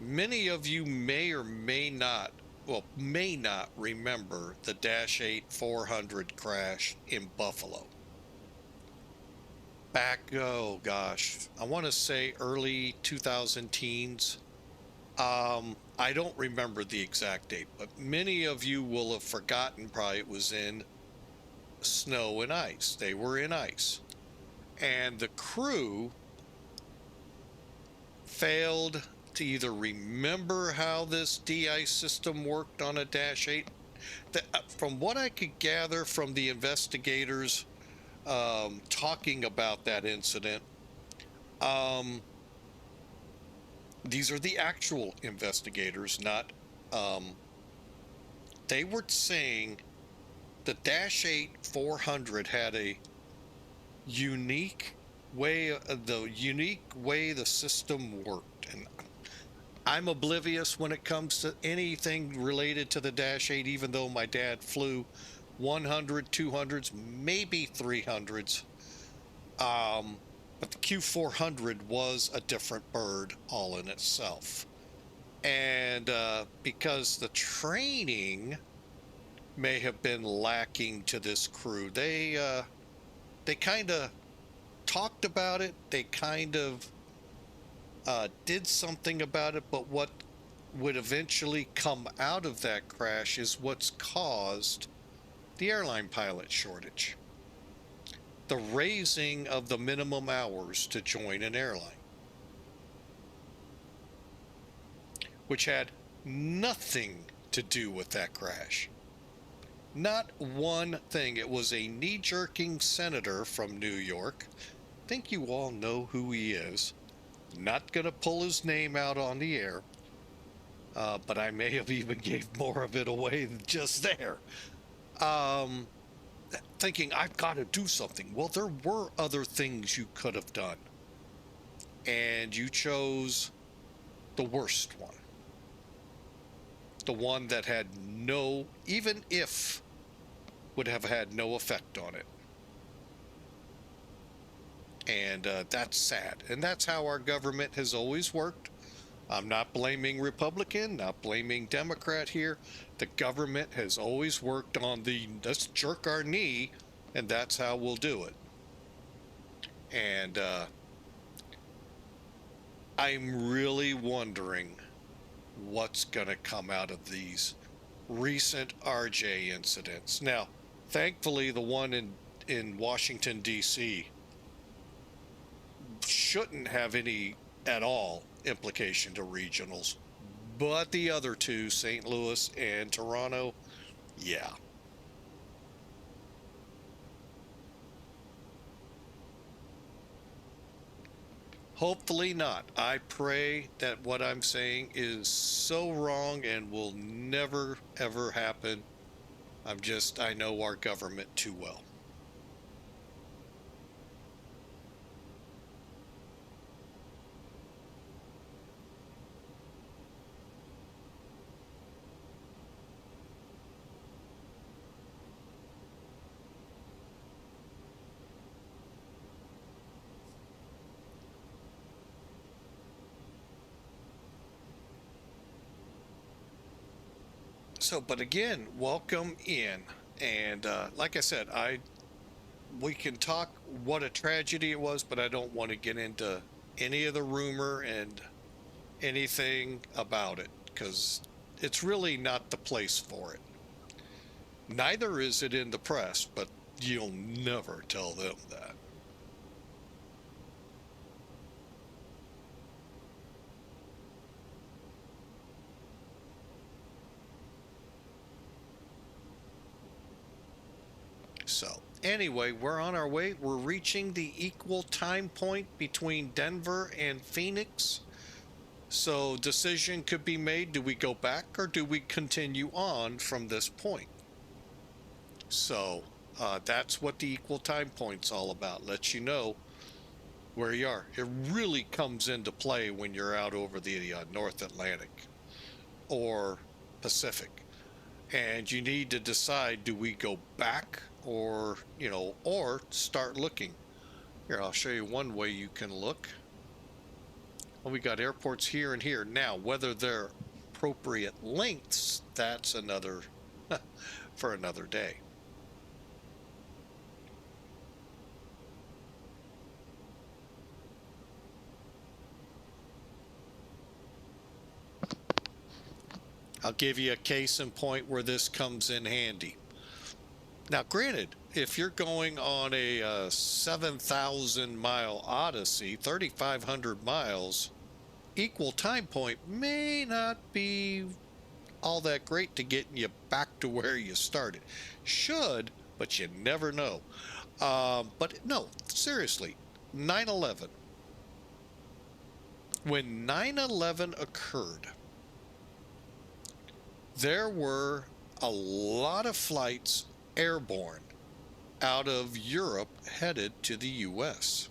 Many of you may or may not, well, may not remember the Dash 8 400 crash in Buffalo. Back, oh gosh, I want to say early 2000 teens. I don't remember the exact date, but many of you will have forgotten. Probably it was in snow and ice. They were in ice, and the crew failed to either remember how this de-ice system worked on a Dash 8. From what I could gather from the investigators talking about that incident, these are the actual investigators, not they were saying the Dash 8 400 had a unique way, the system worked, and I'm oblivious when it comes to anything related to the Dash 8, even though my dad flew 100, 200s, maybe 300s. But the Q400 was a different bird all in itself. And because the training may have been lacking to this crew, they kind of talked about it. They kind of did something about it, but what would eventually come out of that crash is what's caused the airline pilot shortage. The raising of the minimum hours to join an airline, which had nothing to do with that crash. Not one thing. It was a knee-jerking senator from New York. I think you all know who he is. Not going to pull his name out on the air, but I may have even gave more of it away than just there. Thinking, I've got to do something. Well, there were other things you could have done, and you chose the worst one. The one that had no, even if, would have had no effect on it. And that's sad. And that's how our government has always worked. I'm not blaming Republican, not blaming Democrat here. The government has always worked on the, let's jerk our knee, and that's how we'll do it. And I'm really wondering what's going to come out of these recent RJ incidents. Now, thankfully, the one in Washington, D.C. shouldn't have any at all implication to regionals, but the other two, St. Louis and Toronto, yeah. Hopefully not. I pray that what I'm saying is so wrong and will never ever happen. I know our government too well. So, but again, welcome in. And like I said, we can talk what a tragedy it was, but I don't want to get into any of the rumor and anything about it, because it's really not the place for it. Neither is it in the press, but you'll never tell them that. So anyway, we're on our way. We're reaching the equal time point between Denver and Phoenix. So decision could be made. Do we go back or do we continue on from this point? So that's what the equal time point's all about. Lets you know where you are. It really comes into play when you're out over the North Atlantic or Pacific. And you need to decide, do we go back or, or start looking? Here, I'll show you one way you can look. Well, we got airports here and here. Now, whether they're appropriate lengths, that's another for another day. I'll give you a case in point where this comes in handy. Now, granted, if you're going on a 7,000 mile odyssey, 3,500 miles, equal time point may not be all that great to getting you back to where you started. Should, but you never know. But no, seriously, 9/11. When 9/11 occurred, there were a lot of flights airborne out of Europe headed to the U.S.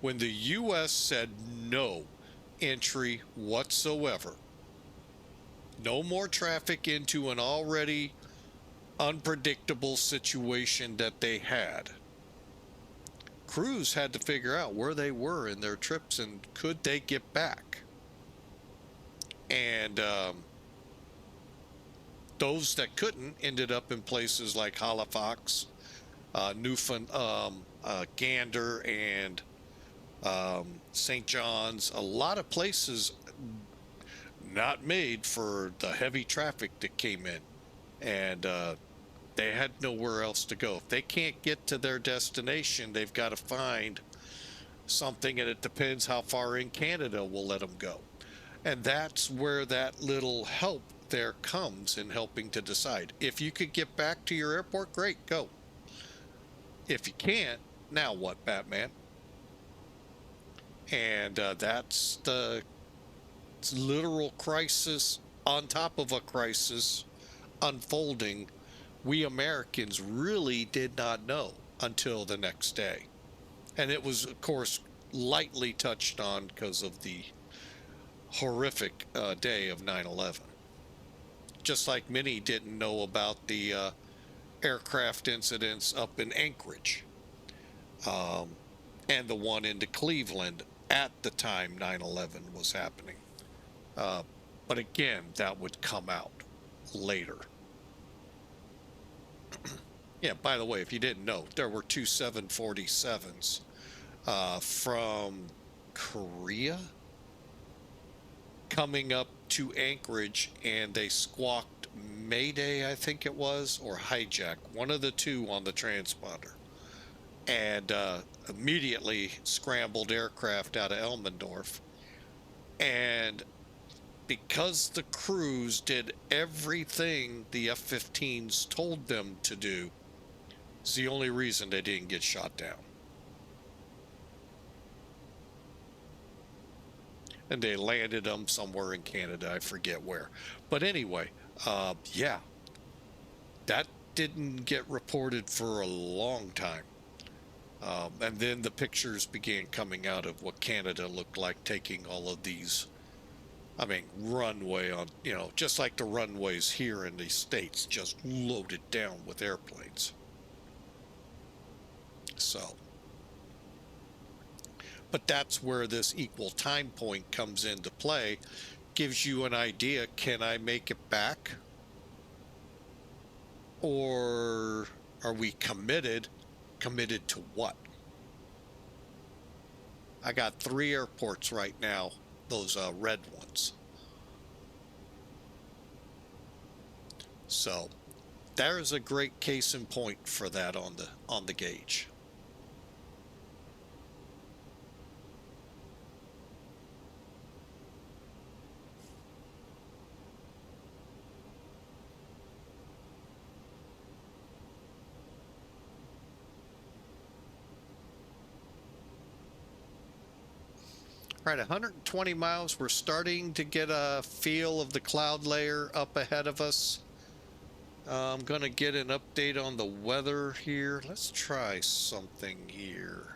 When the U.S. said no entry whatsoever, no more traffic into an already unpredictable situation that they had, crews had to figure out where they were in their trips and could they get back. And those that couldn't ended up in places like Halifax, Newfoundland, Gander, and St. John's. A lot of places not made for the heavy traffic that came in, and they had nowhere else to go. If they can't get to their destination, they've got to find something, and it depends how far in Canada will let them go. And that's where that little help there comes in helping to decide. If you could get back to your airport, great, go. If you can't, now what, Batman? And that's the literal crisis on top of a crisis unfolding. We Americans really did not know until the next day. And it was, of course, lightly touched on because of the horrific day of 9/11. Just like many didn't know about the aircraft incidents up in Anchorage and the one into Cleveland at the time 9/11 was happening. But again, that would come out later. Yeah, by the way, if you didn't know, there were two 747s from Korea coming up to Anchorage, and they squawked Mayday, I think it was, or hijack, one of the two on the transponder, and immediately scrambled aircraft out of Elmendorf. And because the crews did everything the F-15s told them to do, it's the only reason they didn't get shot down. And they landed them somewhere in Canada, I forget where. But anyway, yeah, that didn't get reported for a long time. And then the pictures began coming out of what Canada looked like taking all of these, I mean, runway on, you know, just like the runways here in the States, just loaded down with airplanes. So, but that's where this equal time point comes into play. Gives you an idea, can I make it back? Or are we committed? Committed to what? I got 3 airports right now, those red ones. So there's a great case in point for that on the gauge. All right, 120 miles. We're starting to get a feel of the cloud layer up ahead of us. I'm going to get an update on the weather here. Let's try something here.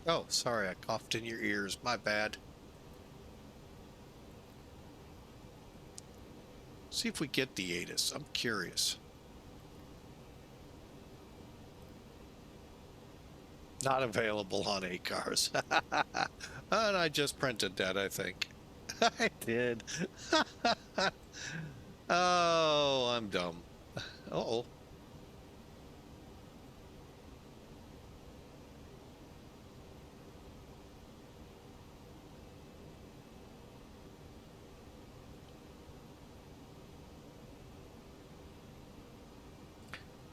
Oh, sorry, I coughed in your ears. My bad. See if we get the ATIS. I'm curious. Not available on ACARS. And I just printed that, I think. I did. Oh, I'm dumb. Uh-oh.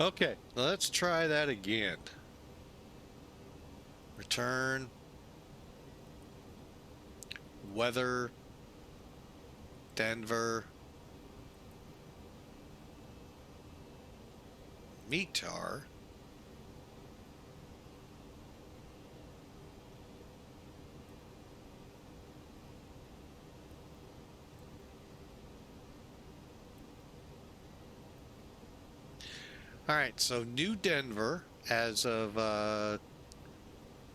Okay, let's try that again. Return. Weather. Denver. METAR. All right, so New Denver as of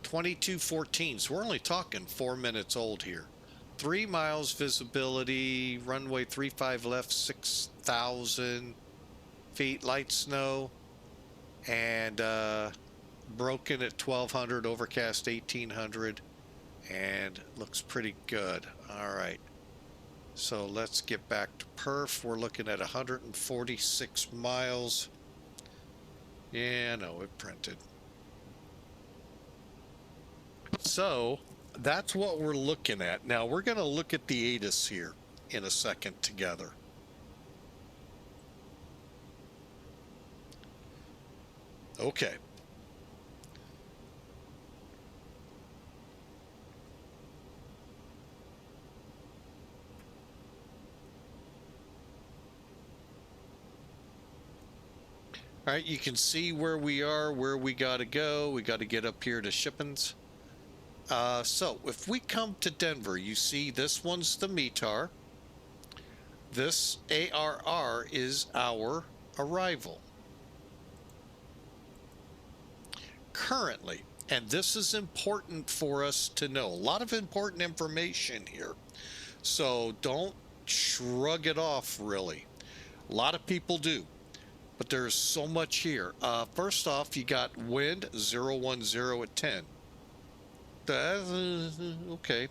22:14. So we're only talking 4 minutes old here. 3 miles visibility, runway 35 left, 6,000 feet, light snow, and broken at 1,200, overcast 1,800, and looks pretty good. All right. So let's get back to perf. We're looking at 146 miles. Yeah, no, it printed. So that's what we're looking at. Now we're going to look at the ATIS here in a second together. Okay. All right, you can see where we are, where we got to go. We got to get up here to Shippens. So if we come to Denver, you see this one's the METAR. This ARR is our arrival. Currently, and this is important for us to know, a lot of important information here. So don't shrug it off, really. A lot of people do, but there's so much here. First off, you got wind 010 at 10. Okay.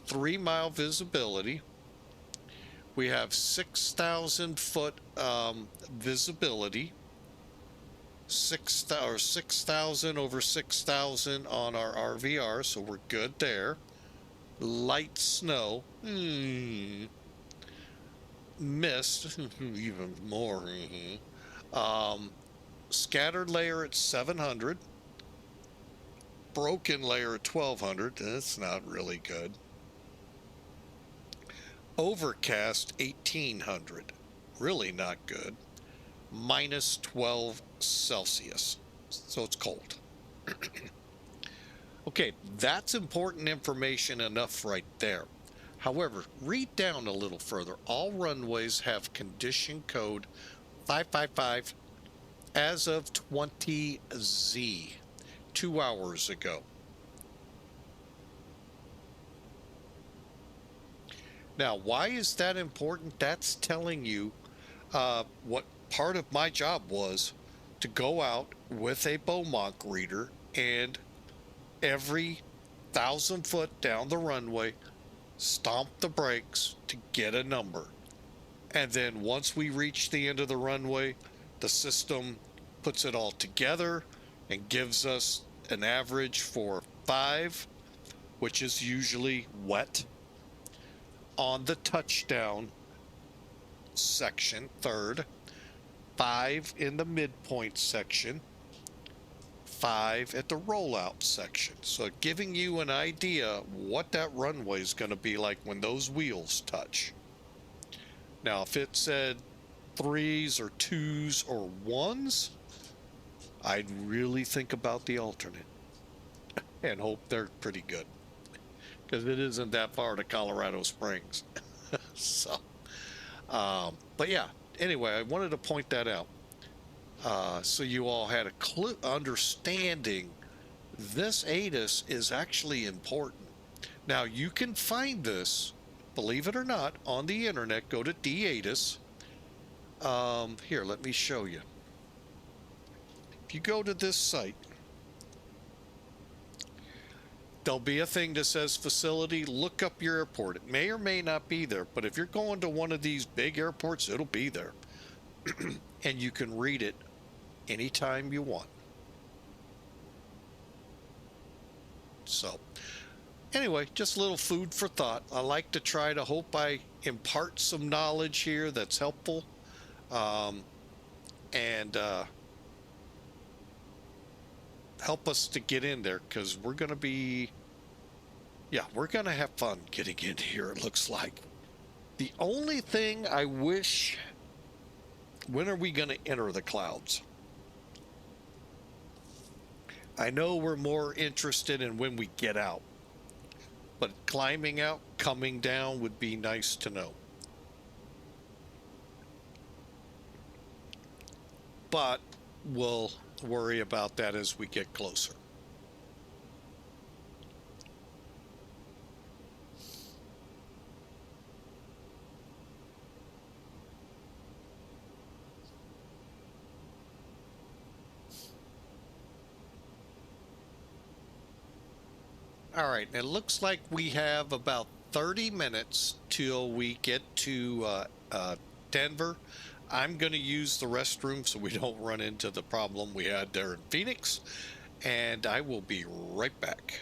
3 mile visibility. We have 6,000 foot visibility. 6,000 over 6,000 on our RVR, so we're good there. Light snow. Mist. Even more. Scattered layer at 700. Broken layer at 1,200. That's not really good. Overcast 1,800. Really not good. Minus 12 Celsius. So it's cold. Okay, that's important information enough right there. However, read down a little further. All runways have condition code 555 as of 20Z, 2 hours ago. Now, why is that important? That's telling you what part of my job was to go out with a Beaumont reader and every 1,000 foot down the runway, stomp the brakes to get a number. And then once we reach the end of the runway, the system puts it all together and gives us an average for 5, which is usually wet, on the touchdown section, third, 5 in the midpoint section, 5 at the rollout section. So giving you an idea what that runway is going to be like when those wheels touch. Now, if it said 3s or 2s or 1s, I'd really think about the alternate and hope they're pretty good, because it isn't that far to Colorado Springs. So, but yeah, anyway, I wanted to point that out. So you all had a understanding this ATIS is actually important. Now, you can find this, believe it or not, on the internet. Go to DATIS. Here, let me show you. If you go to this site, there'll be a thing that says facility. Look up your airport. It may or may not be there, but if you're going to one of these big airports, it'll be there. And you can read it anytime you want. So, anyway, just a little food for thought. I like to try to hope I impart some knowledge here that's helpful. And help us to get in there, because we're going to be, we're going to have fun getting in here, it looks like. The only thing I wish, when are we going to enter the clouds? I know we're more interested in when we get out, but climbing out, coming down would be nice to know. But we'll worry about that as we get closer. All right, it looks like we have about 30 minutes till we get to Denver. I'm going to use the restroom so we don't run into the problem we had there in Phoenix, and I will be right back.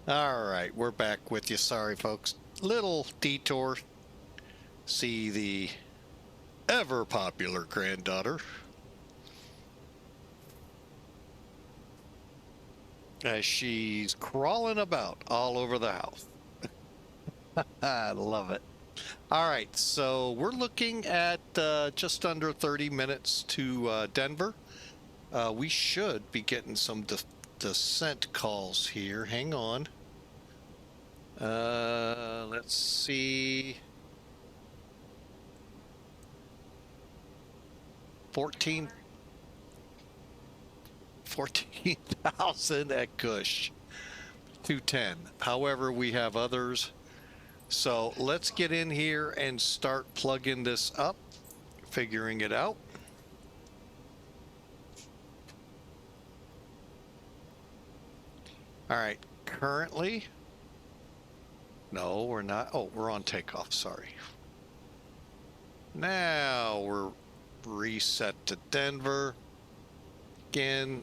All right, we're back with you. Sorry, folks. Little detour. See the ever popular granddaughter as she's crawling about all over the house. I love it. All right, so we're looking at just under 30 minutes to Denver. We should be getting some descent calls here. Hang on. Let's see. 14,000 at Cush. 210. However, we have others. So let's get in here and start plugging this up, figuring it out. All right, currently, no, we're not. Oh, we're on takeoff, sorry. Now we're reset to Denver. Again,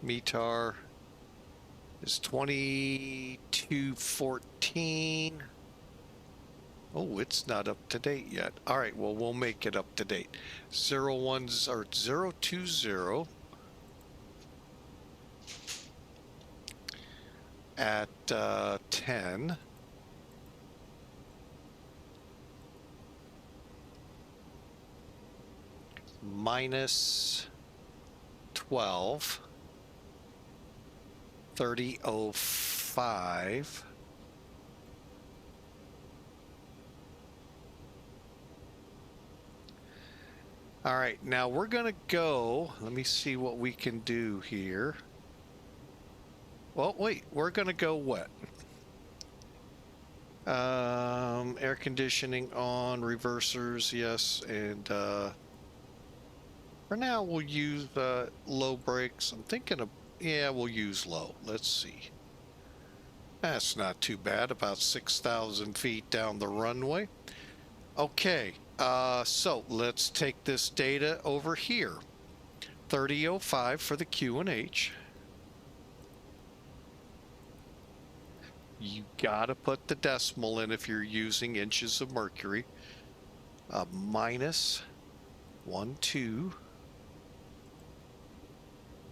METAR is 2214. Oh, it's not up to date yet. All right, well, we'll make it up to date. 01s or 020 at 10. Minus 12. 3005. All right, now we're going to go. Let me see what we can do here. Well, wait, we're going to go what? Air conditioning on, reversers, yes, and for now we'll use low brakes. I'm thinking of, yeah, we'll use low. Let's see. That's not too bad, about 6,000 feet down the runway. Okay, so let's take this data over here. 3005 for the QNH. You gotta put the decimal in if you're using inches of mercury. Minus 12.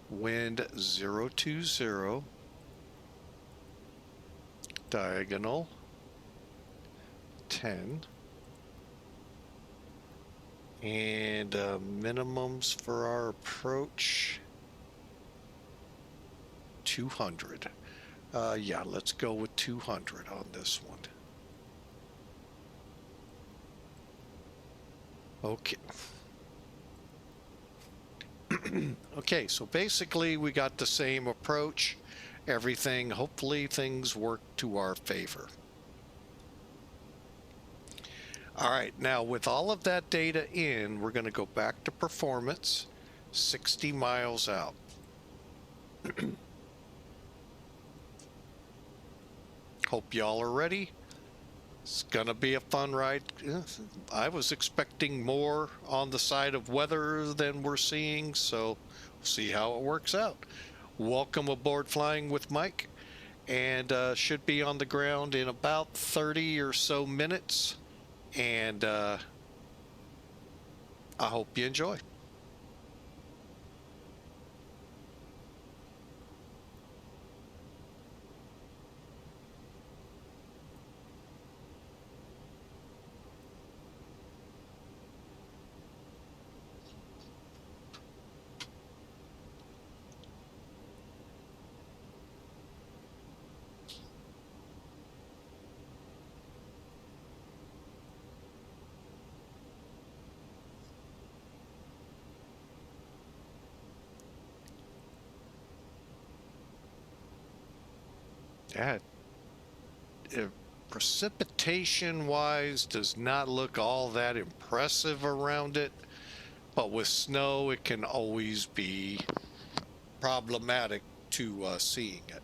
Wind 020. Diagonal 10. And minimums for our approach 200. Yeah, let's go with 200 on this one. Okay. Okay, so basically we got the same approach. Everything, hopefully things work to our favor. All right, now with all of that data in, we're going to go back to performance, 60 miles out. Hope y'all are ready. It's going to be a fun ride. I was expecting more on the side of weather than we're seeing, so we'll see how it works out. Welcome aboard Flying with Mike, and should be on the ground in about 30 or so minutes. And I hope you enjoy. That precipitation wise does not look all that impressive around it, but with snow it can always be problematic to seeing it.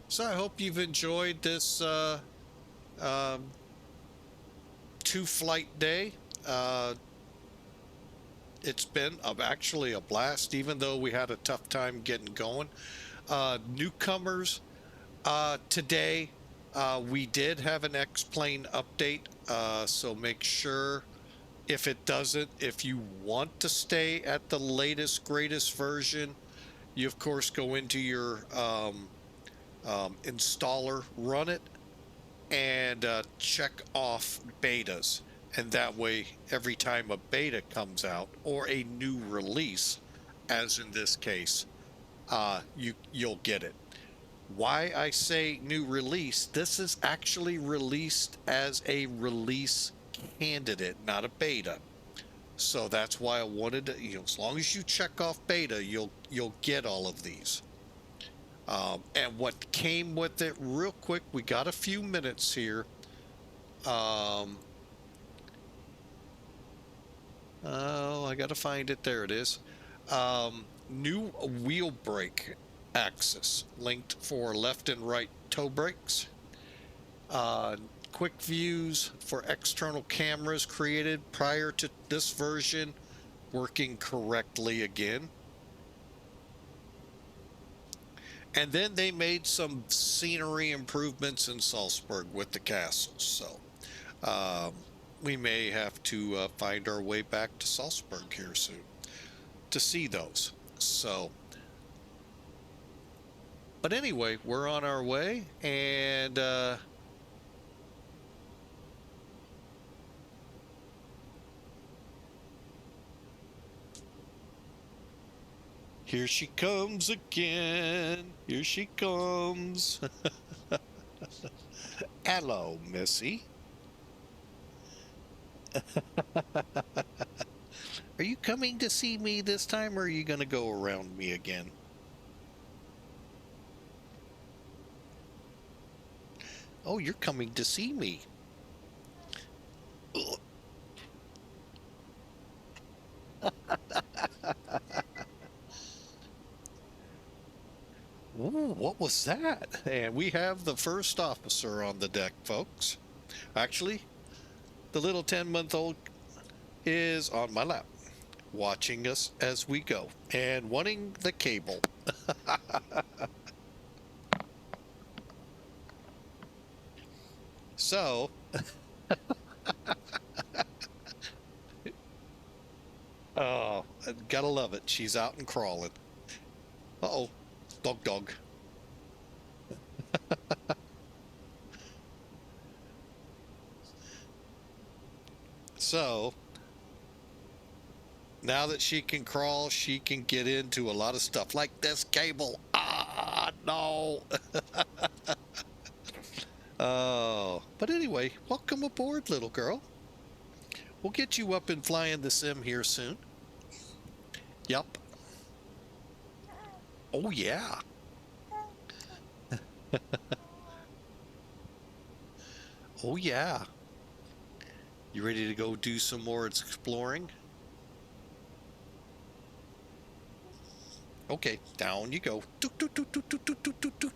So I hope you've enjoyed this um, two-flight day. Uh, it's been actually a blast, even though we had a tough time getting going. Newcomers, today we did have an X-plane update, so make sure if you want to stay at the latest, greatest version, you of course go into your installer, run it, and check off betas. And that way, every time a beta comes out or a new release, as in this case, you'll get it. Why I say new release, this is actually released as a release candidate, not a beta. So that's why I wanted to, as long as you check off beta, you'll get all of these. And what came with it, real quick, we got a few minutes here. Oh, I gotta find it. There it is. New wheel brake axis linked for left and right toe brakes. Uh, Quick views for external cameras created prior to this version working correctly again. And then they made some scenery improvements in Salzburg with the castles. So we may have to find our way back to Salzburg here soon to see those. So, but anyway, we're on our way, and here she comes again. Here she comes. Hello, Missy. Are you coming to see me this time, or are you going to go around me again? Oh, you're coming to see me. Ugh. Ooh, what was that? And we have the first officer on the deck, folks. Actually, the little 10-month-old is on my lap, watching us as we go and wanting the cable. So, oh, gotta love it. She's out and crawling. Uh-oh, dog. So, now that she can crawl, she can get into a lot of stuff like this cable. Ah, no. Oh, but anyway, welcome aboard, little girl. We'll get you up and flying the sim here soon. Yup. Oh, yeah. Oh, yeah. You ready to go do some more exploring? Okay, down you go. Dook, dook, dook, dook, dook, dook, dook, dook, dook.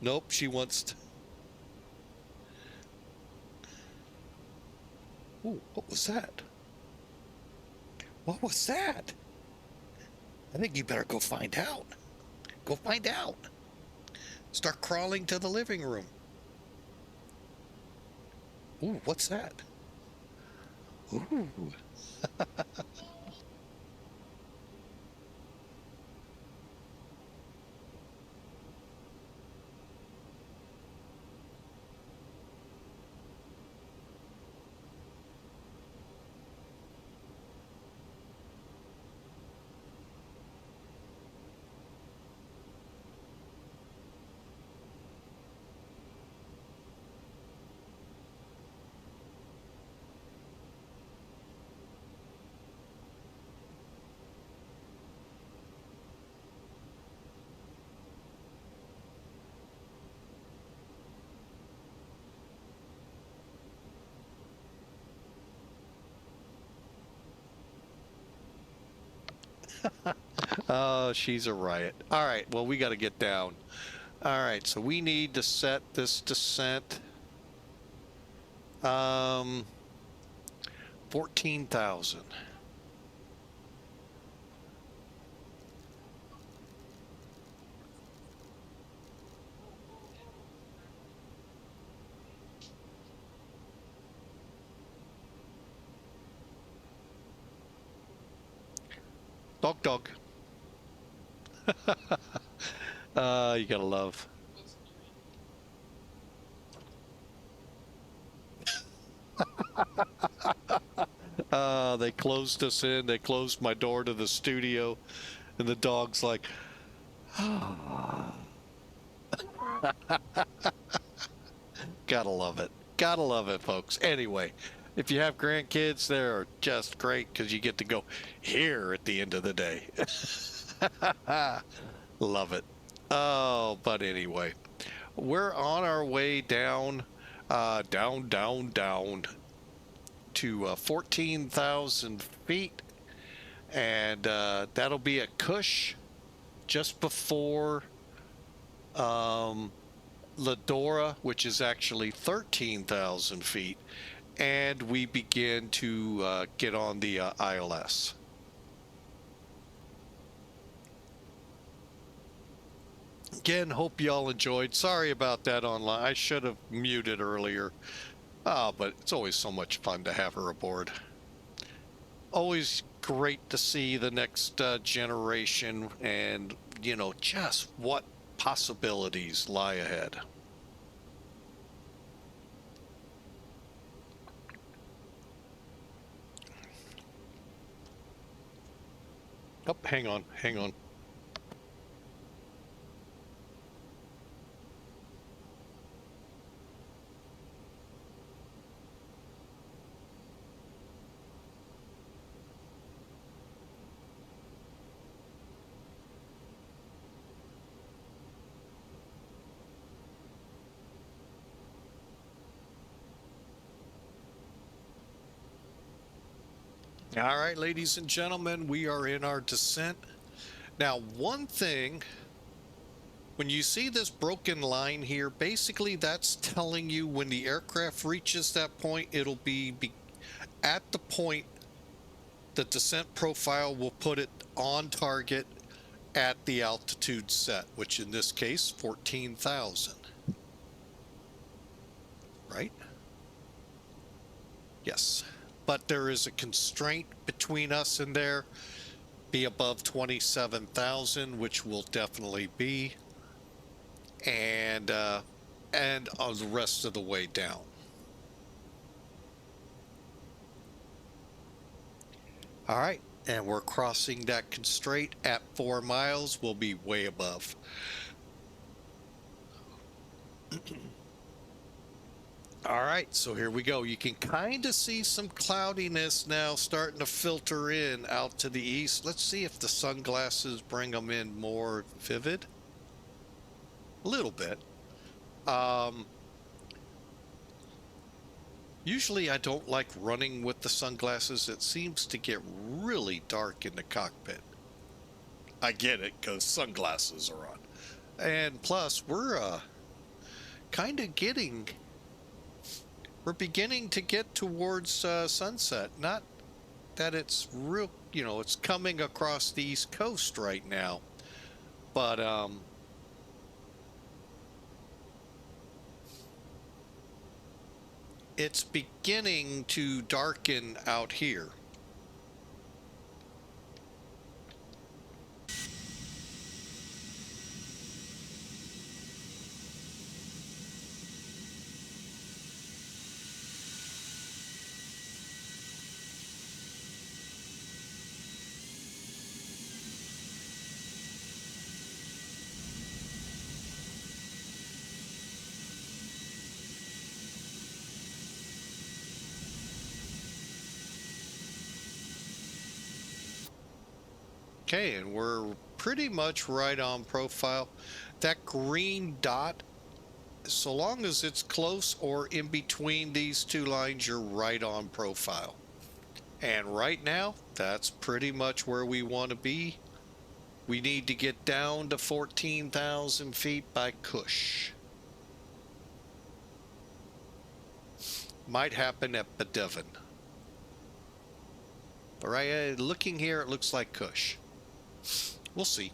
Nope, she wants to. Ooh, what was that? What was that? I think you better go find out. Go find out. Start crawling to the living room. Ooh, what's that? Ooh. Oh, she's a riot. All right, well, we got to get down. All right, so we need to set this descent. 14,000. Dog, dog. You gotta love. They closed us in. They closed my door to the studio, and the dog's like, gotta love it. Gotta love it, folks. Anyway, if you have grandkids, they're just great because you get to go here at the end of the day. Love it. Oh, but anyway, we're on our way down, down to 14,000 feet, and that'll be at Cush just before Ladora, which is actually 13,000 feet, and we begin to get on the ILS. Again, hope y'all enjoyed. Sorry about that online. I should have muted earlier. But it's always so much fun to have her aboard. Always great to see the next generation and, you know, just what possibilities lie ahead. Oh, hang on, hang on. All right, ladies and gentlemen, we are in our descent. Now, one thing, when you see this broken line here, basically that's telling you when the aircraft reaches that point, it'll be at the point the descent profile will put it on target at the altitude set, which in this case, 14,000. Right? Yes. But there is a constraint between us and there. Be above 27,000, which will definitely be, and on the rest of the way down. All right, and we're crossing that constraint at 4 miles. We'll be way above. All right, so here we go. You can kind of see some cloudiness now starting to filter in out to the east. Let's see if the sunglasses bring them in more vivid. A little bit. Usually I don't like running with the sunglasses. It seems to get really dark in the cockpit. I get it because sunglasses are on. And plus, we're kind of getting... We're beginning to get towards sunset. Not that it's real, you know, it's coming across the East Coast right now. But it's beginning to darken out here. Okay, and we're pretty much right on profile. That green dot, so long as it's close or in between these two lines, you're right on profile. And right now, that's pretty much where we want to be. We need to get down to 14,000 feet by Cush. Might happen at Bedevin. But right, looking here, it looks like Cush. We'll see.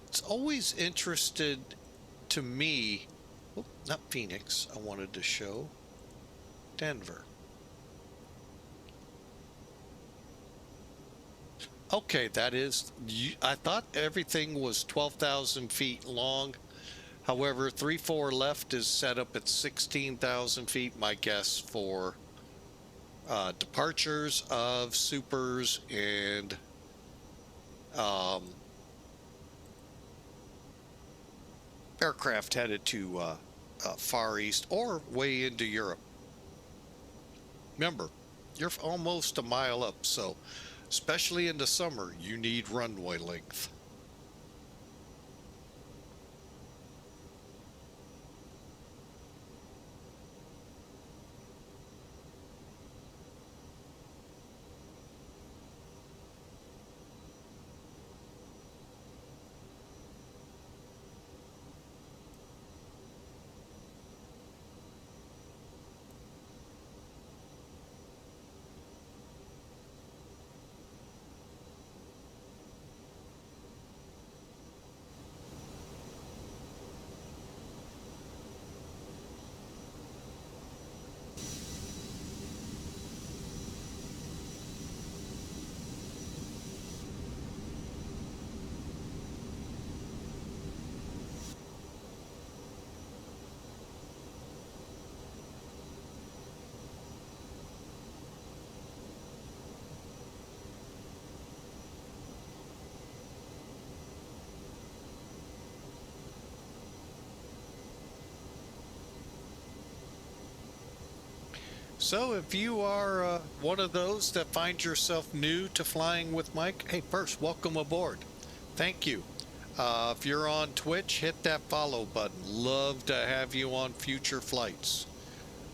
It's always interested to me. Oh, not Phoenix. I wanted to show Denver. Okay, that is. I thought everything was 12,000 feet long. However, 3-4 left is set up at 16,000 feet. My guess for departures of supers and aircraft headed to Far East or way into Europe. Remember, you're almost a mile up, so especially in the summer, you need runway length. So if you are one of those that finds yourself new to flying with Mike, hey, first, welcome aboard. Thank you. If you're on Twitch, hit that follow button. Love to have you on future flights.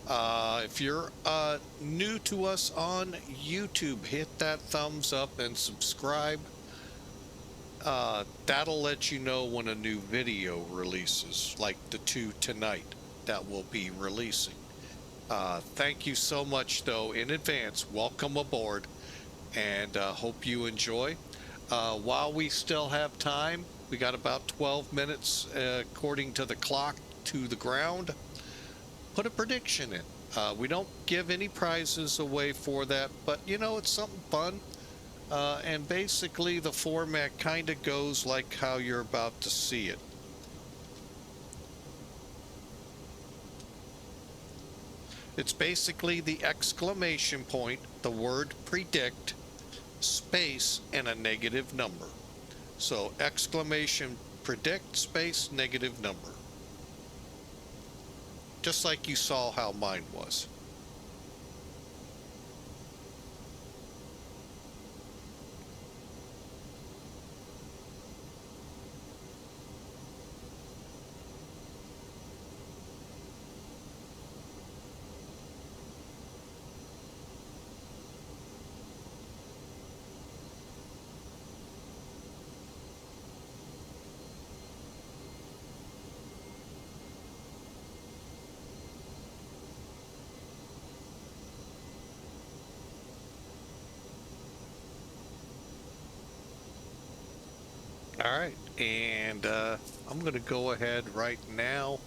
If you're new to us on YouTube, hit that thumbs up and subscribe. That'll let you know when a new video releases, like the two tonight that will be releasing. Thank you so much, though, in advance. Welcome aboard, and hope you enjoy. While we still have time, we got about 12 minutes, according to the clock, to the ground. Put a prediction in. We don't give any prizes away for that, but, you know, it's something fun. And basically, the format kind of goes like how you're about to see it. It's basically the exclamation point, the word predict, space, and a negative number. So exclamation predict, space, negative number. Just like you saw how mine was. All right, and I'm going to go ahead right now.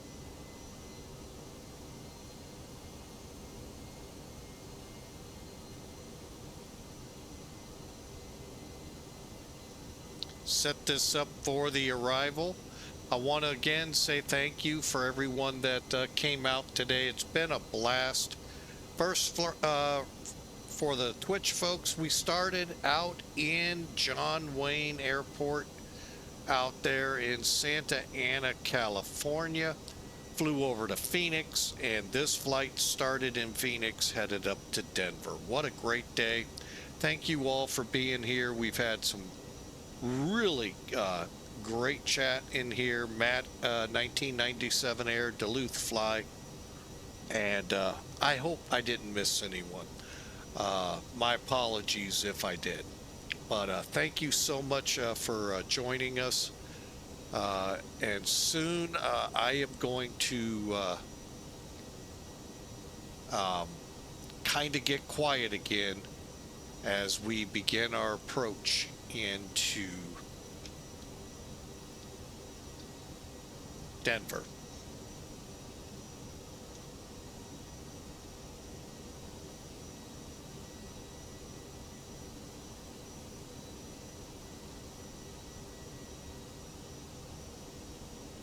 Set this up for the arrival. I want to again say thank you for everyone that came out today. It's been a blast. First, for the Twitch folks, we started out in John Wayne Airport out there in Santa Ana, California. flew over to Phoenix, and this flight started in Phoenix, headed up to Denver. What a great day. Thank you all for being here. We've had some really great chat in here. Matt, 1997 Air, Duluth fly. And I hope I didn't miss anyone. My apologies if I did. But thank you so much for joining us. And soon I am going to kind of get quiet again as we begin our approach into Denver.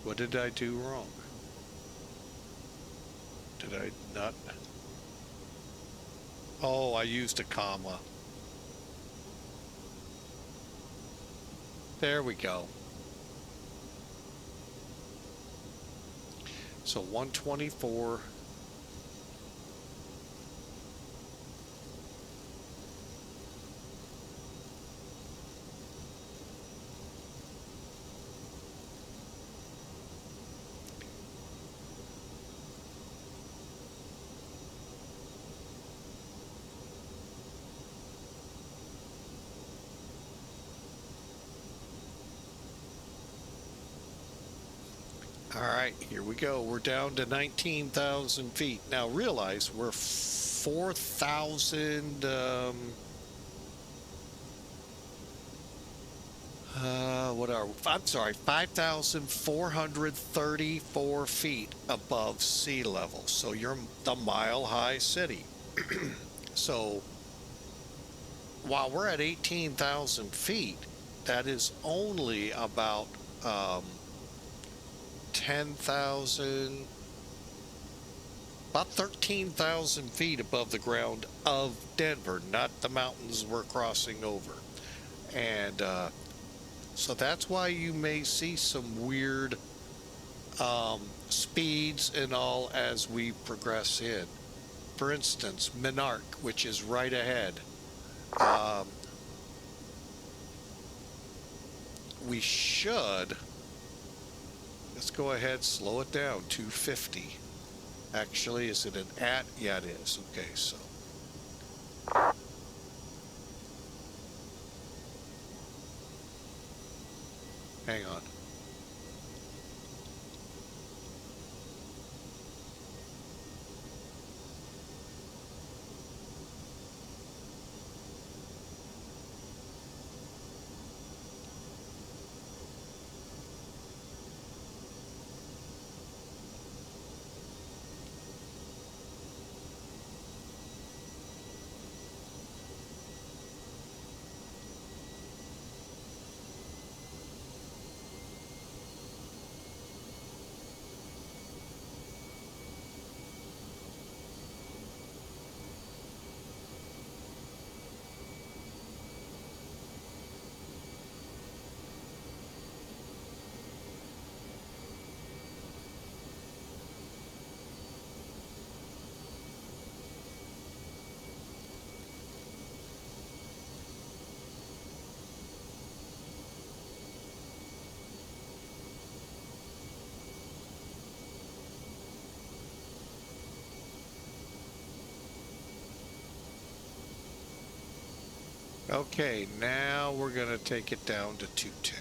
What did I do wrong? Did I not? Oh, I used a comma. There we go. So 124. All right, here we go. We're down to 19,000 feet. Now realize we're 4,000, what are we? I'm sorry, 5,434 feet above sea level. So you're the mile high city. So while we're at 18,000 feet, that is only about, 10,000, about 13,000 feet above the ground of Denver, not the mountains we're crossing over. And so that's why you may see some weird speeds and all as we progress in. For instance, Minark, which is right ahead. We should... Let's go ahead, slow it down, 250. Actually, is it an at? Yeah, it is. Okay, so. Hang on. Okay, now we're going to take it down to 210.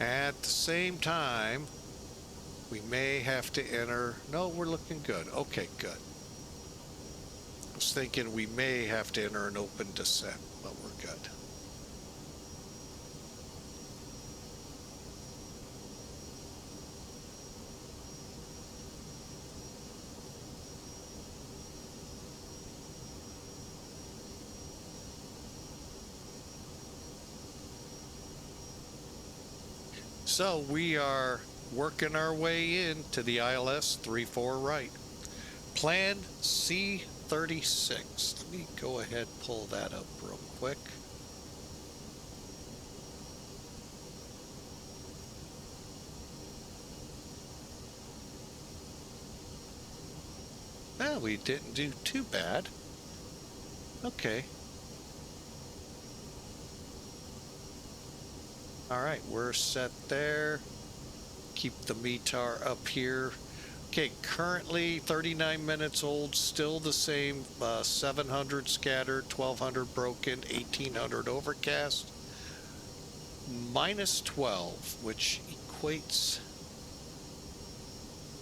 At the same time, we may have to enter... No, we're looking good. Okay, good. I was thinking we may have to enter an open descent, but we're good. So we are working our way into the ILS 34 right. Plan C36. Let me go ahead and pull that up real quick. Well, we didn't do too bad. Okay. All right, we're set there. Keep the METAR up here. Okay, currently 39 minutes old, still the same. 700 scattered, 1200 broken, 1800 overcast, minus 12, which equates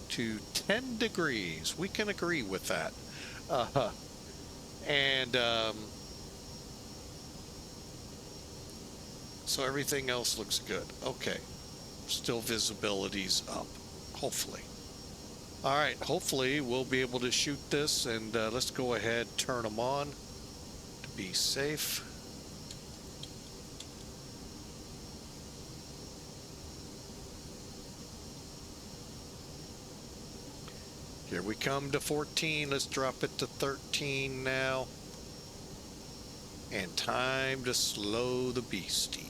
to 10 degrees. We can agree with that. Uh, and so everything else looks good. Okay, still visibility's up, hopefully. All right, hopefully we'll be able to shoot this, and let's go ahead, turn them on to be safe. Here we come to 14. Let's drop it to 13 now. And time to slow the beastie.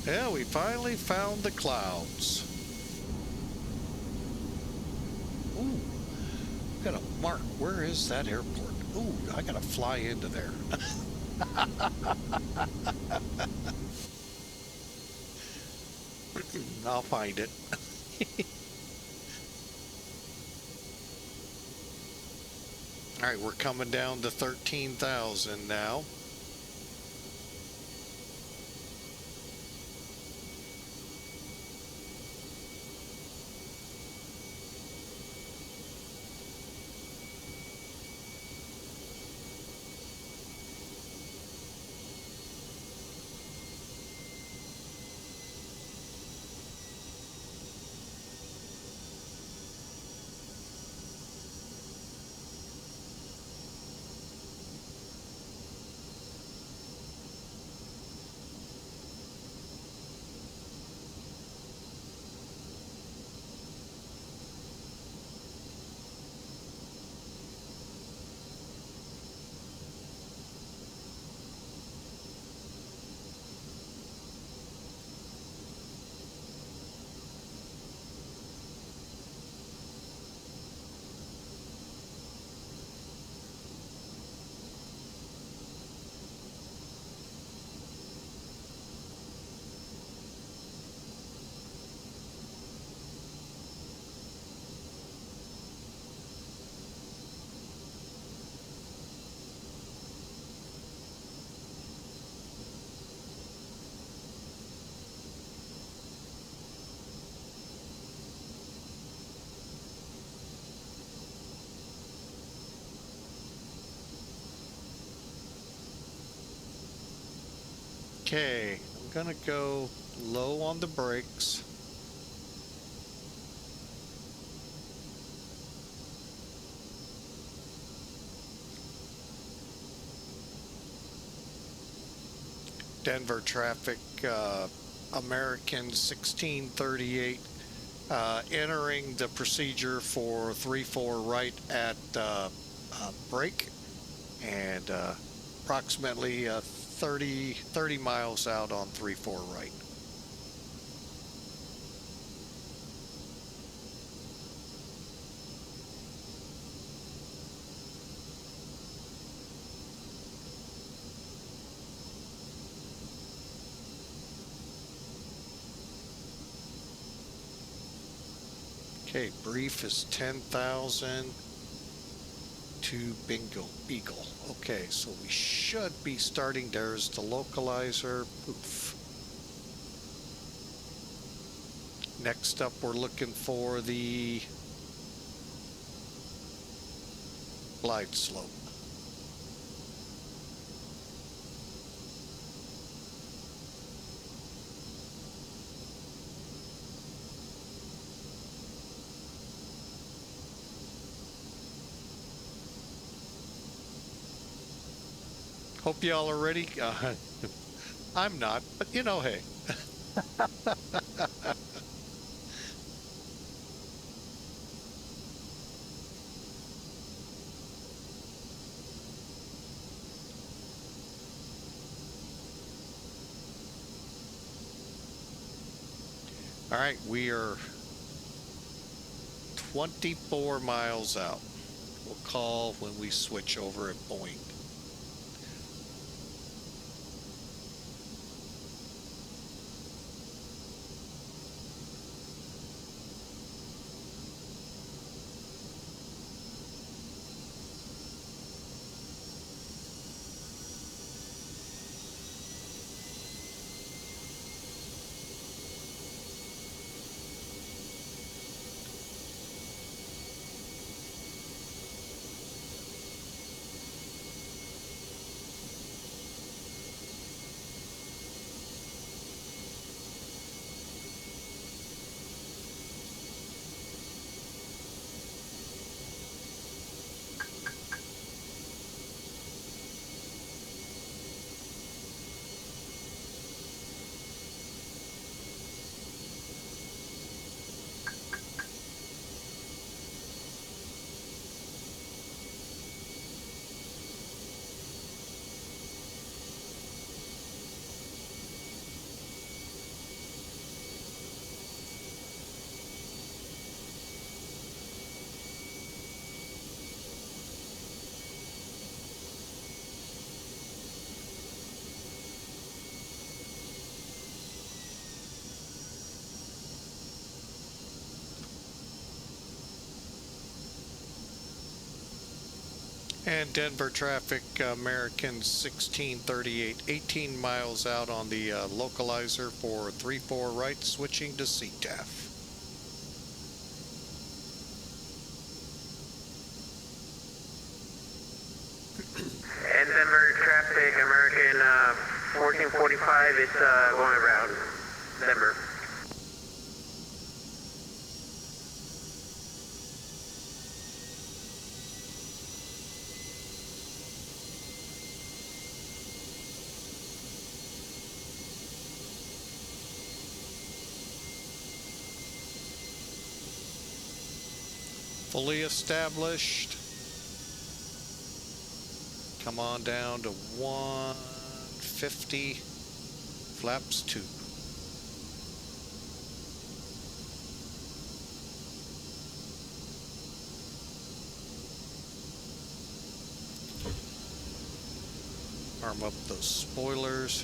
Yeah, we finally found the clouds. Ooh, gotta mark, where is that airport? Ooh, I gotta fly into there. I'll find it. All right, we're coming down to 13,000 now. Okay, I'm gonna go low on the brakes. Denver traffic, American 1638, entering the procedure for 3-4 right at brake, and approximately 30 miles out on 3-4 right. Okay, brief is 10,000 to Beagle. Okay, so we should be starting. There's the localizer. Poof. Next up, we're looking for the glide slope. Hope y'all are ready. I'm not, but you know, hey. All right, we are 24 miles out. We'll call when we switch over at point. And Denver traffic, American 1638, 18 miles out on the localizer for 34 right, switching to CTAF. And Denver traffic, American 1445 is going around Denver. Fully established. Come on down to 150, flaps 2. Arm up those spoilers.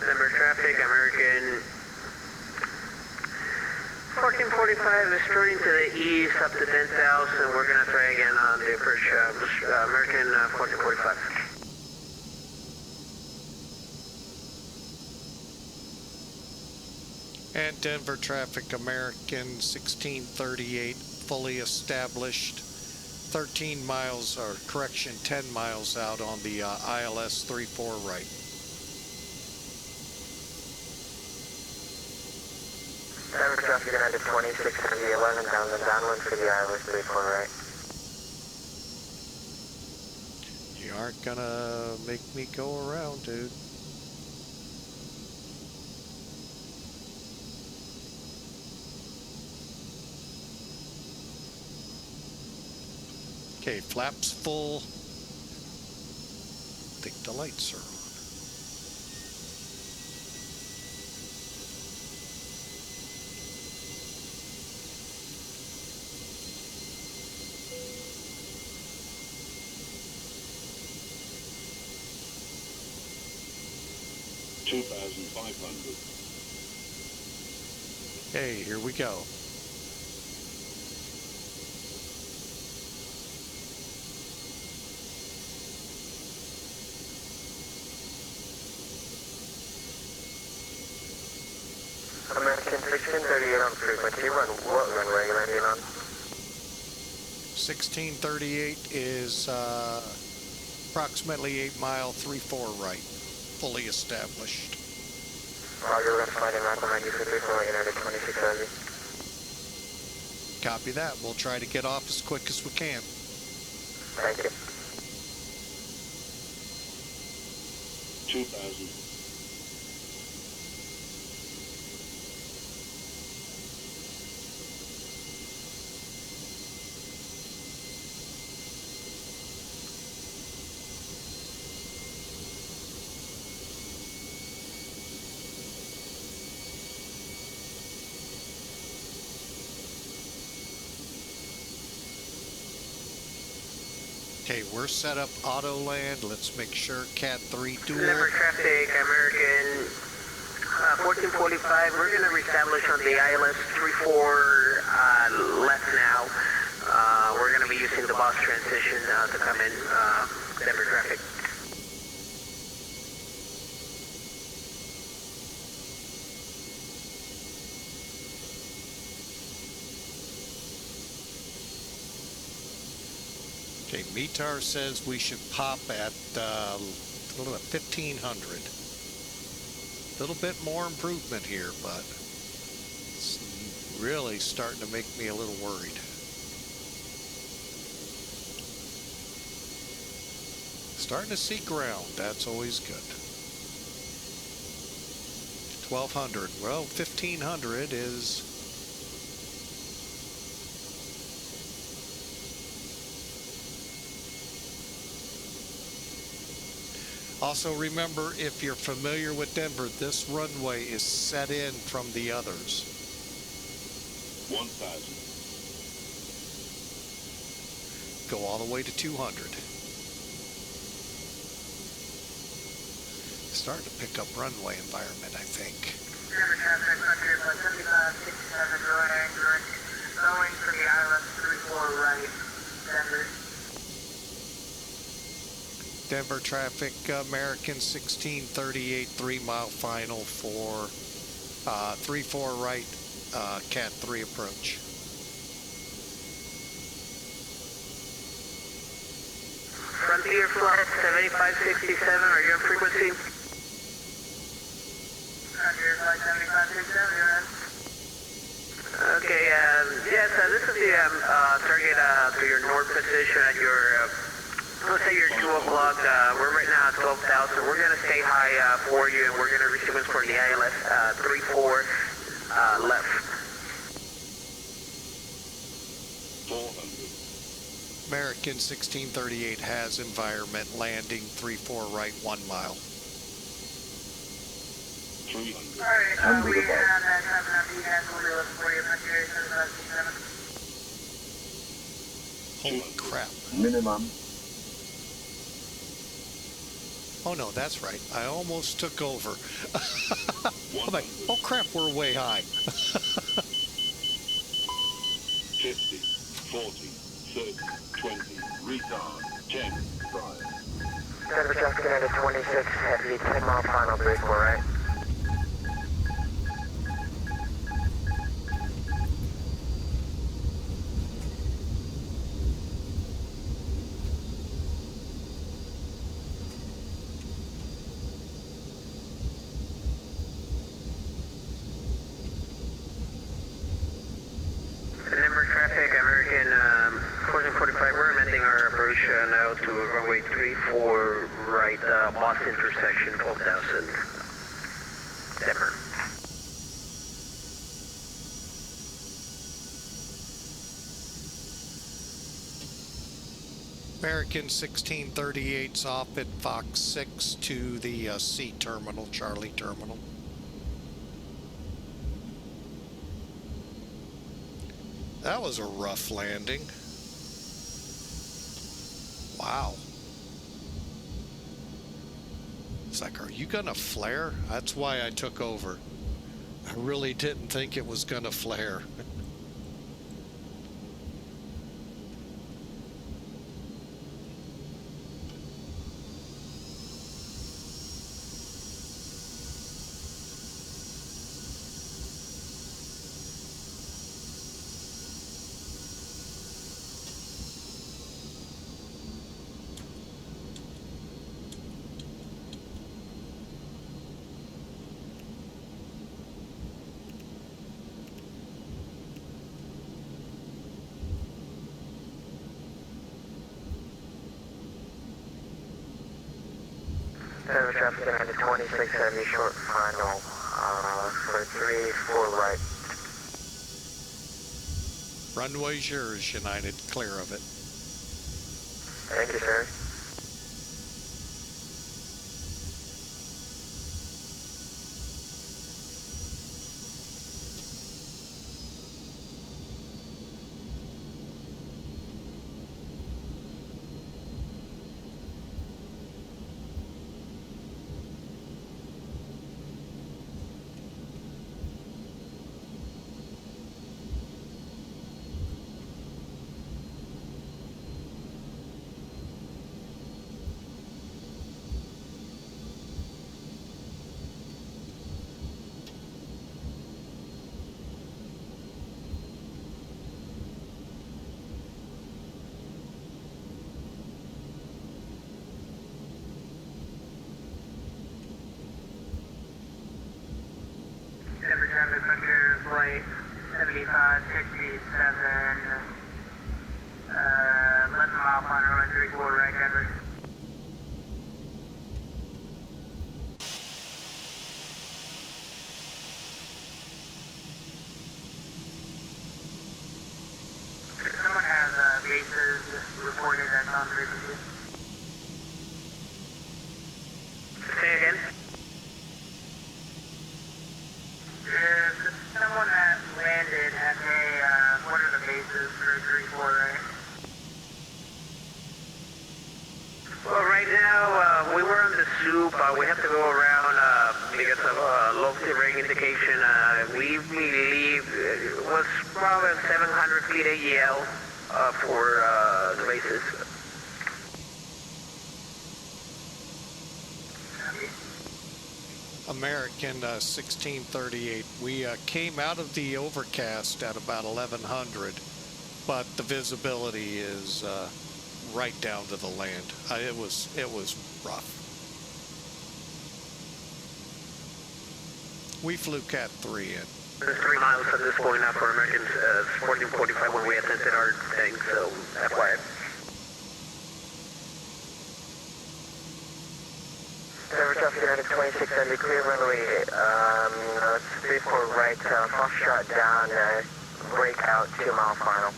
Denver traffic, American 1445 is turning to the east up to 10,000. We're going to try again on the approach, American 1445. And Denver traffic, American 1638, fully established. 13 miles, or correction, 10 miles out on the ILS 34 right. Denver traffic, United 26 and the 11 downwind for the ILS 34 right. You aren't gonna make me go around, dude. Okay, flaps full. I think the lights are on. Okay, here we go. 1638 on frequency, run what runway are you landing on? 1638 is approximately 8 mile, 3-4 right, fully established. Roger, we're flying in Rockland 9334, United 26 Heavy. Copy that. We'll try to get off as quick as we can. Thank you. 2000. Okay, we're set up auto land. Let's make sure Cat 3 dual. Number traffic, American 1445. We're going to reestablish on the ILS 34 left now. We're going to be using the boss transition to come in. Denver traffic. Okay, METAR says we should pop at 1500. A little bit more improvement here, but it's really starting to make me a little worried. Starting to see ground, that's always good. 1200, well, 1500 is... Also remember, if you're familiar with Denver, this runway is set in from the others. 1000. Go all the way to 200. Starting to pick up runway environment, I think. Denver traffic, country about 7567, going for the ILS 34 right, Denver. Denver traffic, American 1638, 3 mile final for 34 right, Cat 3 approach. Frontier flight 7567, are you on frequency? Frontier flight 7567, you're on. Okay, yes, this is the target to your north position at your, let's say your 2 o'clock. We're right now at 12,000. We're going to stay high for you, and we're going to receive us for the ILS 34 left. 400. American 1638 has environment, landing 34 right, 1 mile. 300. Alright, we have that coming up. You guys will be looking for you. Frontier 7567. Holy crap. Minimum. Oh no, that's right. I almost took over. I'm like, 100. oh crap, we're way high. 50. 40. 30. 20. Retard. 10. 5. Denver traffic at 26 heavy, 10 mile final, 34 right. Denver traffic, American 1445, we're amending our approach now to runway 34 right, Boston intersection, 12,000. Denver. American 1638's off at Fox 6 to the C terminal, Charlie terminal. That was a rough landing. Wow. It's like, are you gonna flare? That's why I took over. I really didn't think it was gonna flare. Center traffic at 2670 short final for 34 right. Runway's yours, United. Clear of it. Thank you, sir. Denver traffic under flight 7567, 11 mile final run 34 right, Denver. Someone has bases reported that's on frequency. Say again? There's someone that landed at one of the bases for 34, right? Well, right now, we were on the soup. We have to go around because of low terrain indication. We believe it was probably 700 feet AEL for the bases. American 1638. We came out of the overcast at about 1100, but the visibility is right down to the land. It was rough. We flew Cat 3 in. There's 3 miles at this point now for Americans, 1445 when we attempted our thing, so FYI. Denver traffic at 2670, clear runway, let's 34 right, Foxtrot down, breakout 2 mile final.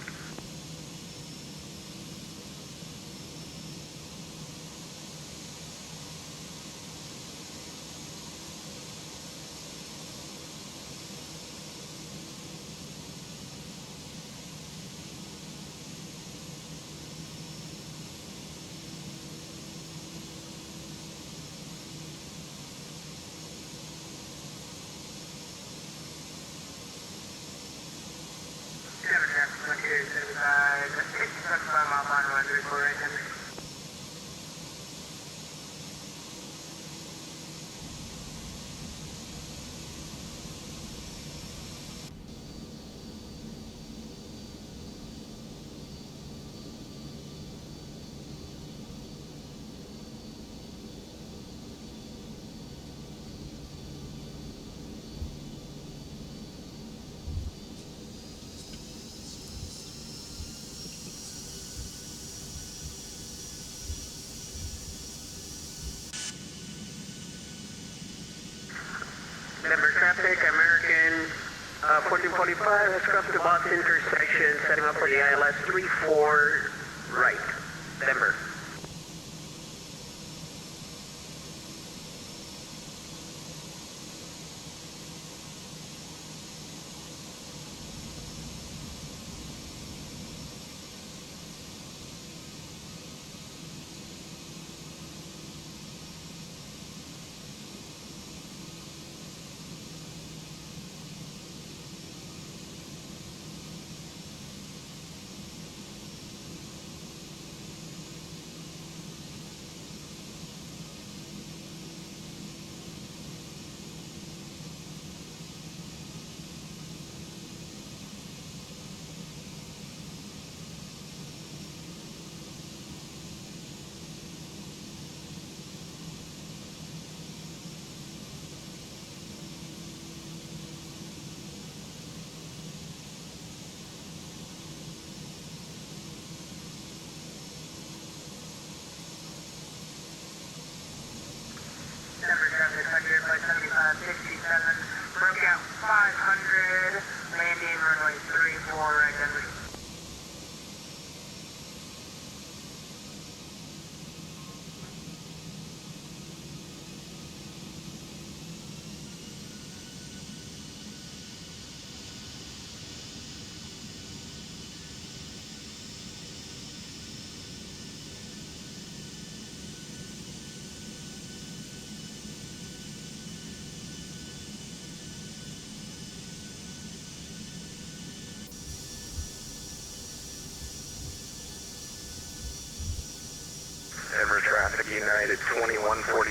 Denver traffic 25 mile final run 34 right, Denver. Denver traffic, American 1445 has crossed the Boston intersection, setting up for the ILS 34 right, Denver.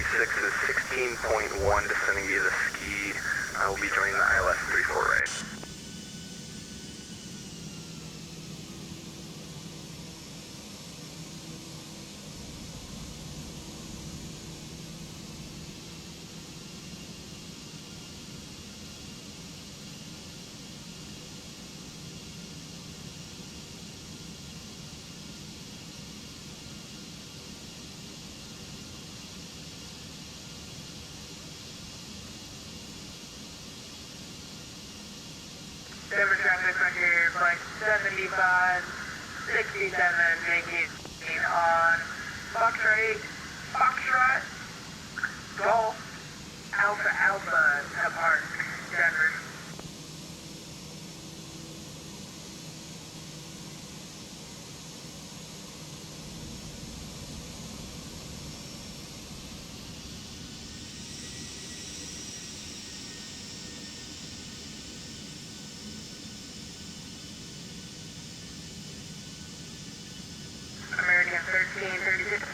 KPHX is 16.1, descending via the ski. I will be joining the ILS 34 right. Denver traffic record, flight 75, 67, making on Foxtrot, Golf, Alpha, apart, Denver. American 1336.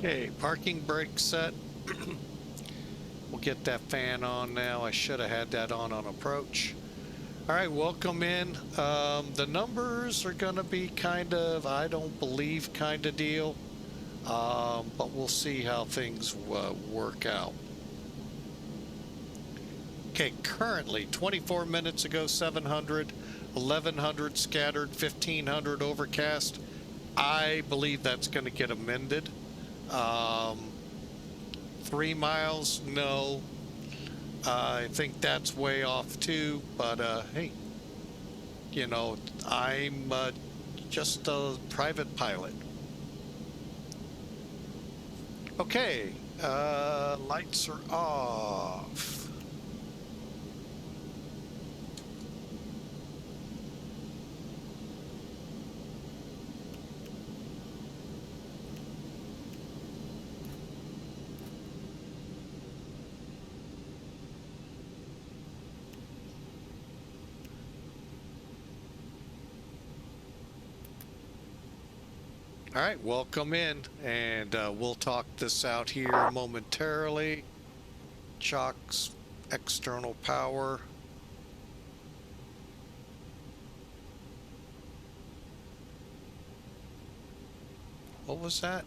Okay, parking brake set. We'll get that fan on now. I should have had that on approach. All right, welcome in. The numbers are going to be kind of, I don't believe kind of deal, but we'll see how things work out. Okay, currently 24 minutes ago 700, 1100 scattered, 1500 overcast. I believe that's going to get amended. 3 miles, no. I think that's way off too, but hey, you know, I'm just a private pilot. Okay, lights are off. All right, welcome in, and we'll talk this out here momentarily. Chocks, external power. What was that?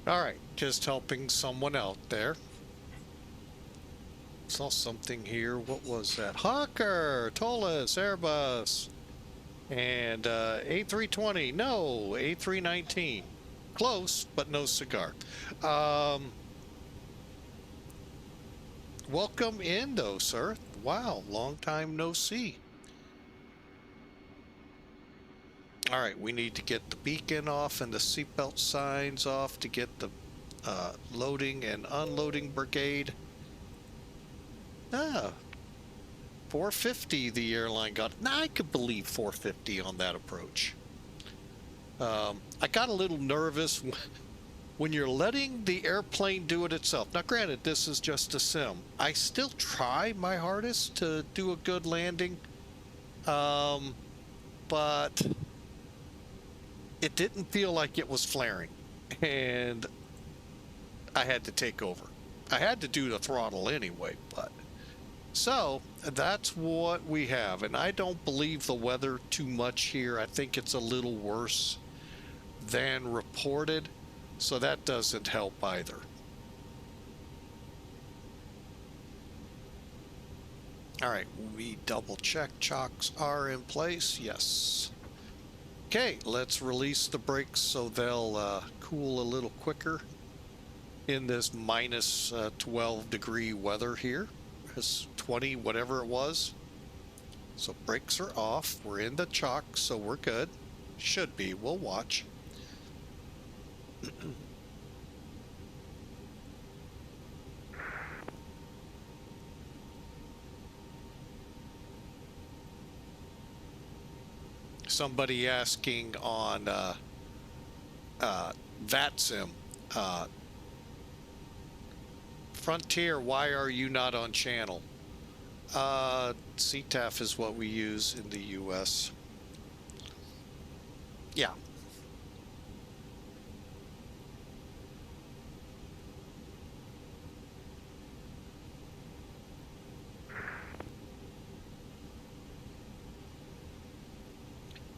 All right, just helping someone out there. Saw something here. What was that? Hawker, ToLiss, Airbus, and A320. No, A319. Close, but no cigar. Welcome in, though, sir. Wow, long time no see. All right, we need to get the beacon off and the seatbelt signs off to get the loading and unloading brigade. 450 the airline got. Now I could believe 450 on that approach. I got a little nervous when you're letting the airplane do it itself. Now granted, this is just a sim. I still try my hardest to do a good landing, but it didn't feel like it was flaring, and I had to take over. I had to do the throttle anyway, but so that's what we have. And I don't believe the weather too much here. I think it's a little worse than reported, so that doesn't help either. All right, we double check chocks are in place. Yes. Okay, let's release the brakes so they'll cool a little quicker in this minus 12 degree weather here. It's 20, whatever it was. So brakes are off. We're in the chalk, so we're good. Should be. We'll watch. Somebody asking on VATSIM, Frontier, why are you not on channel? CTAF is what we use in the US. Yeah.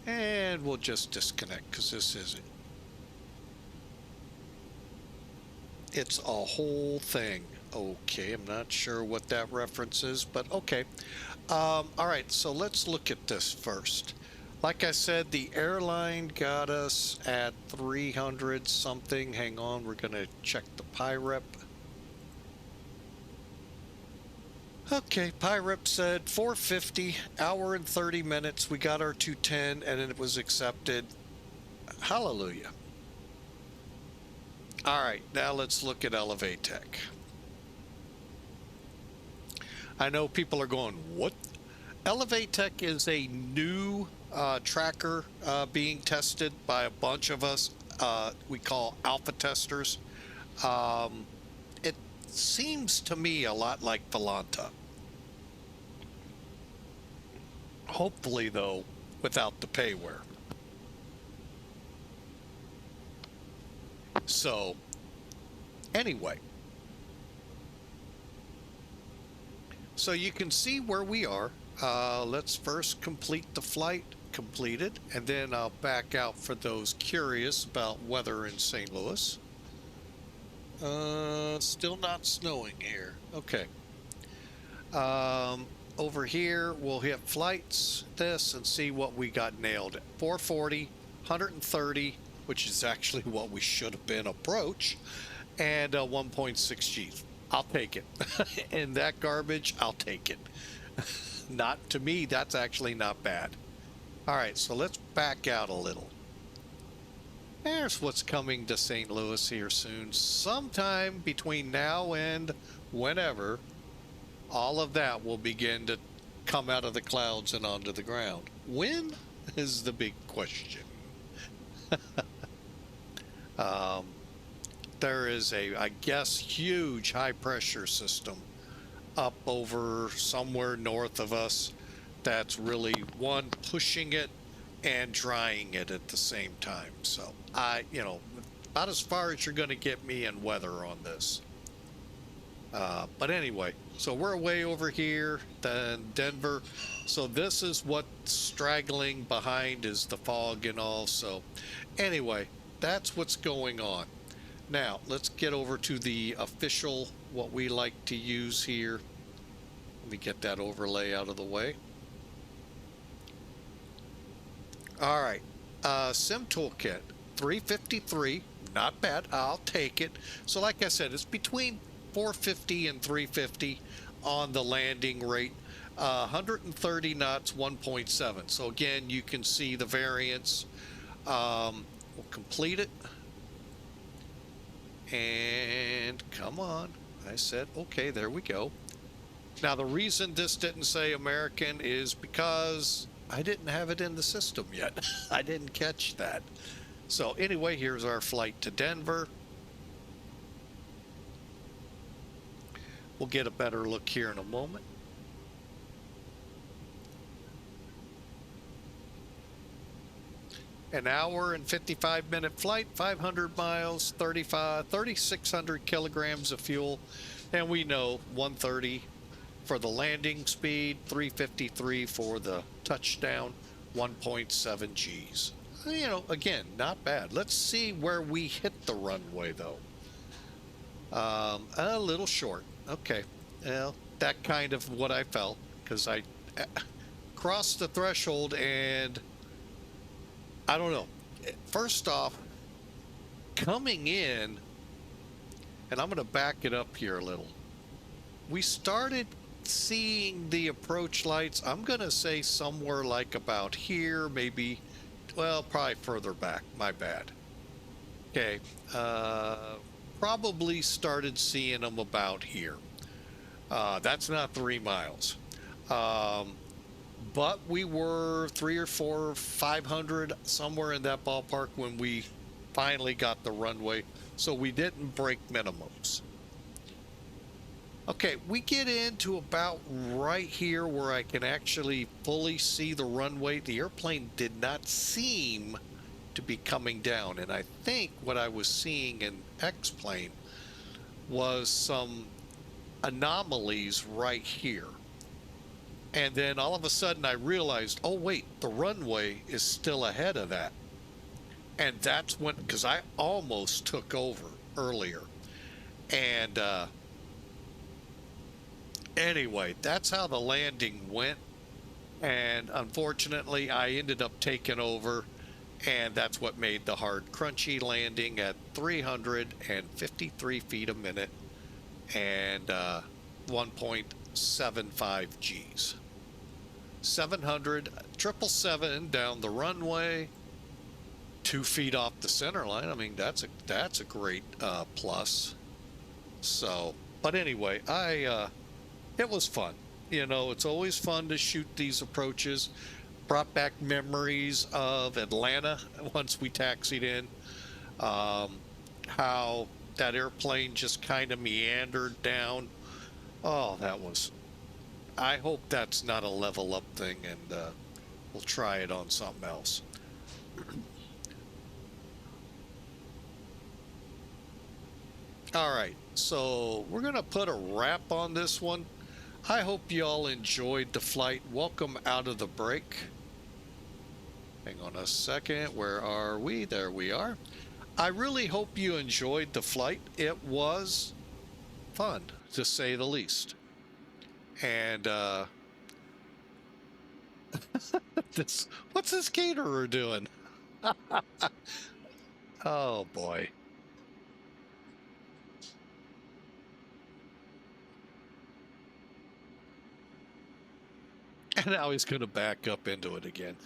And we'll just disconnect because this isn't. It's a whole thing. Okay, I'm not sure what that reference is, but okay. All right, so let's look at this first. Like I said, the airline got us at 300 something. Hang on, we're going to check the PIREP. Okay, PIREP said 450, hour and 30 minutes. We got our 210 and it was accepted. Hallelujah. All right, now let's look at Elevatech. I know people are going, what? Elevatech is a new tracker being tested by a bunch of us. We call alpha testers. It seems to me a lot like Volanta. Hopefully, though, without the payware. So, anyway. So you can see where we are. Let's first complete the flight. Completed. And then I'll back out for those curious about weather in St. Louis. Still not snowing here. Okay. Over here, we'll hit flights, this, and see what we got nailed at. 440, 130, which is actually what we should have been approach, and 1.6 Gs. I'll take it. And that garbage, I'll take it. Not to me, that's actually not bad. All right, so let's back out a little. There's what's coming to St. Louis here soon. Sometime between now and whenever, all of that will begin to come out of the clouds and onto the ground. When is the big question. There is a, I guess, huge high pressure system up over somewhere north of us that's really, one, pushing it and drying it at the same time. So about as far as you're going to get me in weather on this. But anyway, so we're way over here, then Denver. So this is what's straggling behind is the fog and all. So anyway, that's what's going on. Now, let's get over to the official, what we like to use here. Let me get that overlay out of the way. All right, Sim Toolkit, 353, not bad, I'll take it. So like I said, it's between 450 and 350 on the landing rate. 130 knots, 1.7. So again, you can see the variance. We'll complete it. And come on. I said, okay, there we go. Now, the reason this didn't say American is because I didn't have it in the system yet. I didn't catch that. So anyway, here's our flight to Denver. We'll get a better look here in a moment. An hour and 55-minute flight, 500 miles, 3,600 kilograms of fuel. And we know 130 for the landing speed, 353 for the touchdown, 1.7 Gs. You know, again, not bad. Let's see where we hit the runway, though. A little short. Okay. Well, that kind of what I felt, because I crossed the threshold and I don't know. First off, coming in, and I'm going to back it up here a little. We started seeing the approach lights, I'm going to say somewhere like about here, maybe, well, probably further back. My bad. Okay. Probably started seeing them about here. That's not 3 miles. But we were 300 or 400, 500, somewhere in that ballpark when we finally got the runway. So we didn't break minimums. Okay, we get into about right here where I can actually fully see the runway. The airplane did not seem to be coming down. And I think what I was seeing in X-plane was some anomalies right here. And then all of a sudden I realized, oh wait, the runway is still ahead of that. And that's when, because I almost took over earlier. And anyway, that's how the landing went. And unfortunately, I ended up taking over. And that's what made the hard, crunchy landing at 353 feet a minute and 1.75 Gs. 700, 777 down the runway, 2 feet off the center line. I mean, that's a great plus. So, but anyway, it was fun. You know, it's always fun to shoot these approaches. Brought back memories of Atlanta once we taxied in. How that airplane just kind of meandered down. Oh, that was... I hope that's not a level up thing, and we'll try it on something else. All right, so we're going to put a wrap on this one. I hope you all enjoyed the flight. Welcome out of the break. Hang on a second. Where are we? There we are. I really hope you enjoyed the flight. It was fun, to say the least. And what's this caterer doing? Oh boy. And now he's going to back up into it again.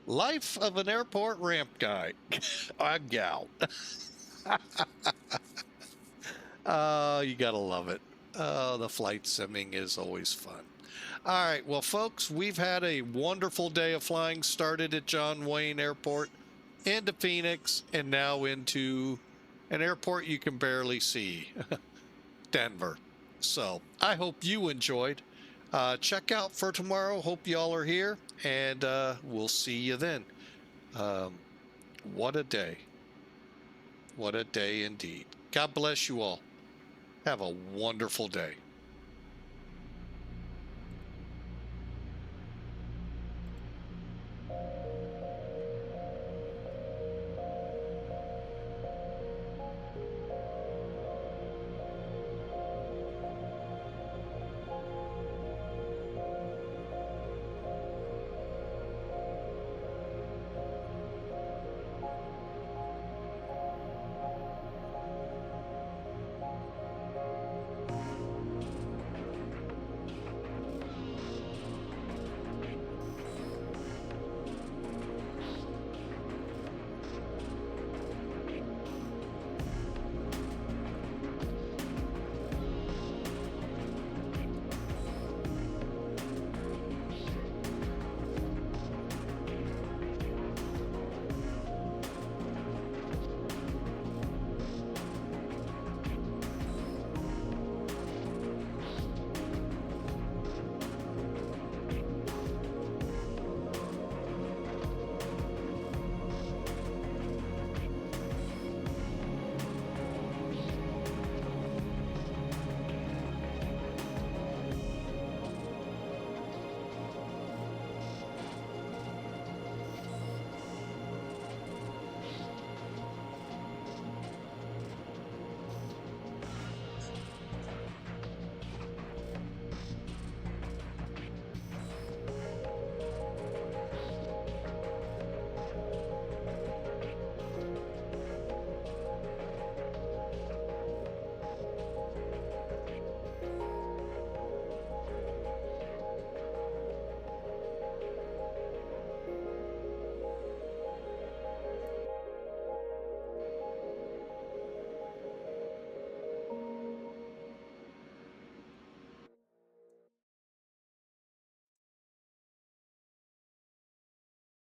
Life of an airport ramp guy. A gal. Oh, you gotta love it. Oh, the flight simming is always fun. All right, well, folks, we've had a wonderful day of flying. Started at John Wayne Airport, into Phoenix, and now into an airport you can barely see, Denver. So I hope you enjoyed. Check out for tomorrow. Hope y'all are here, and we'll see you then. What a day. What a day indeed. God bless you all. Have a wonderful day.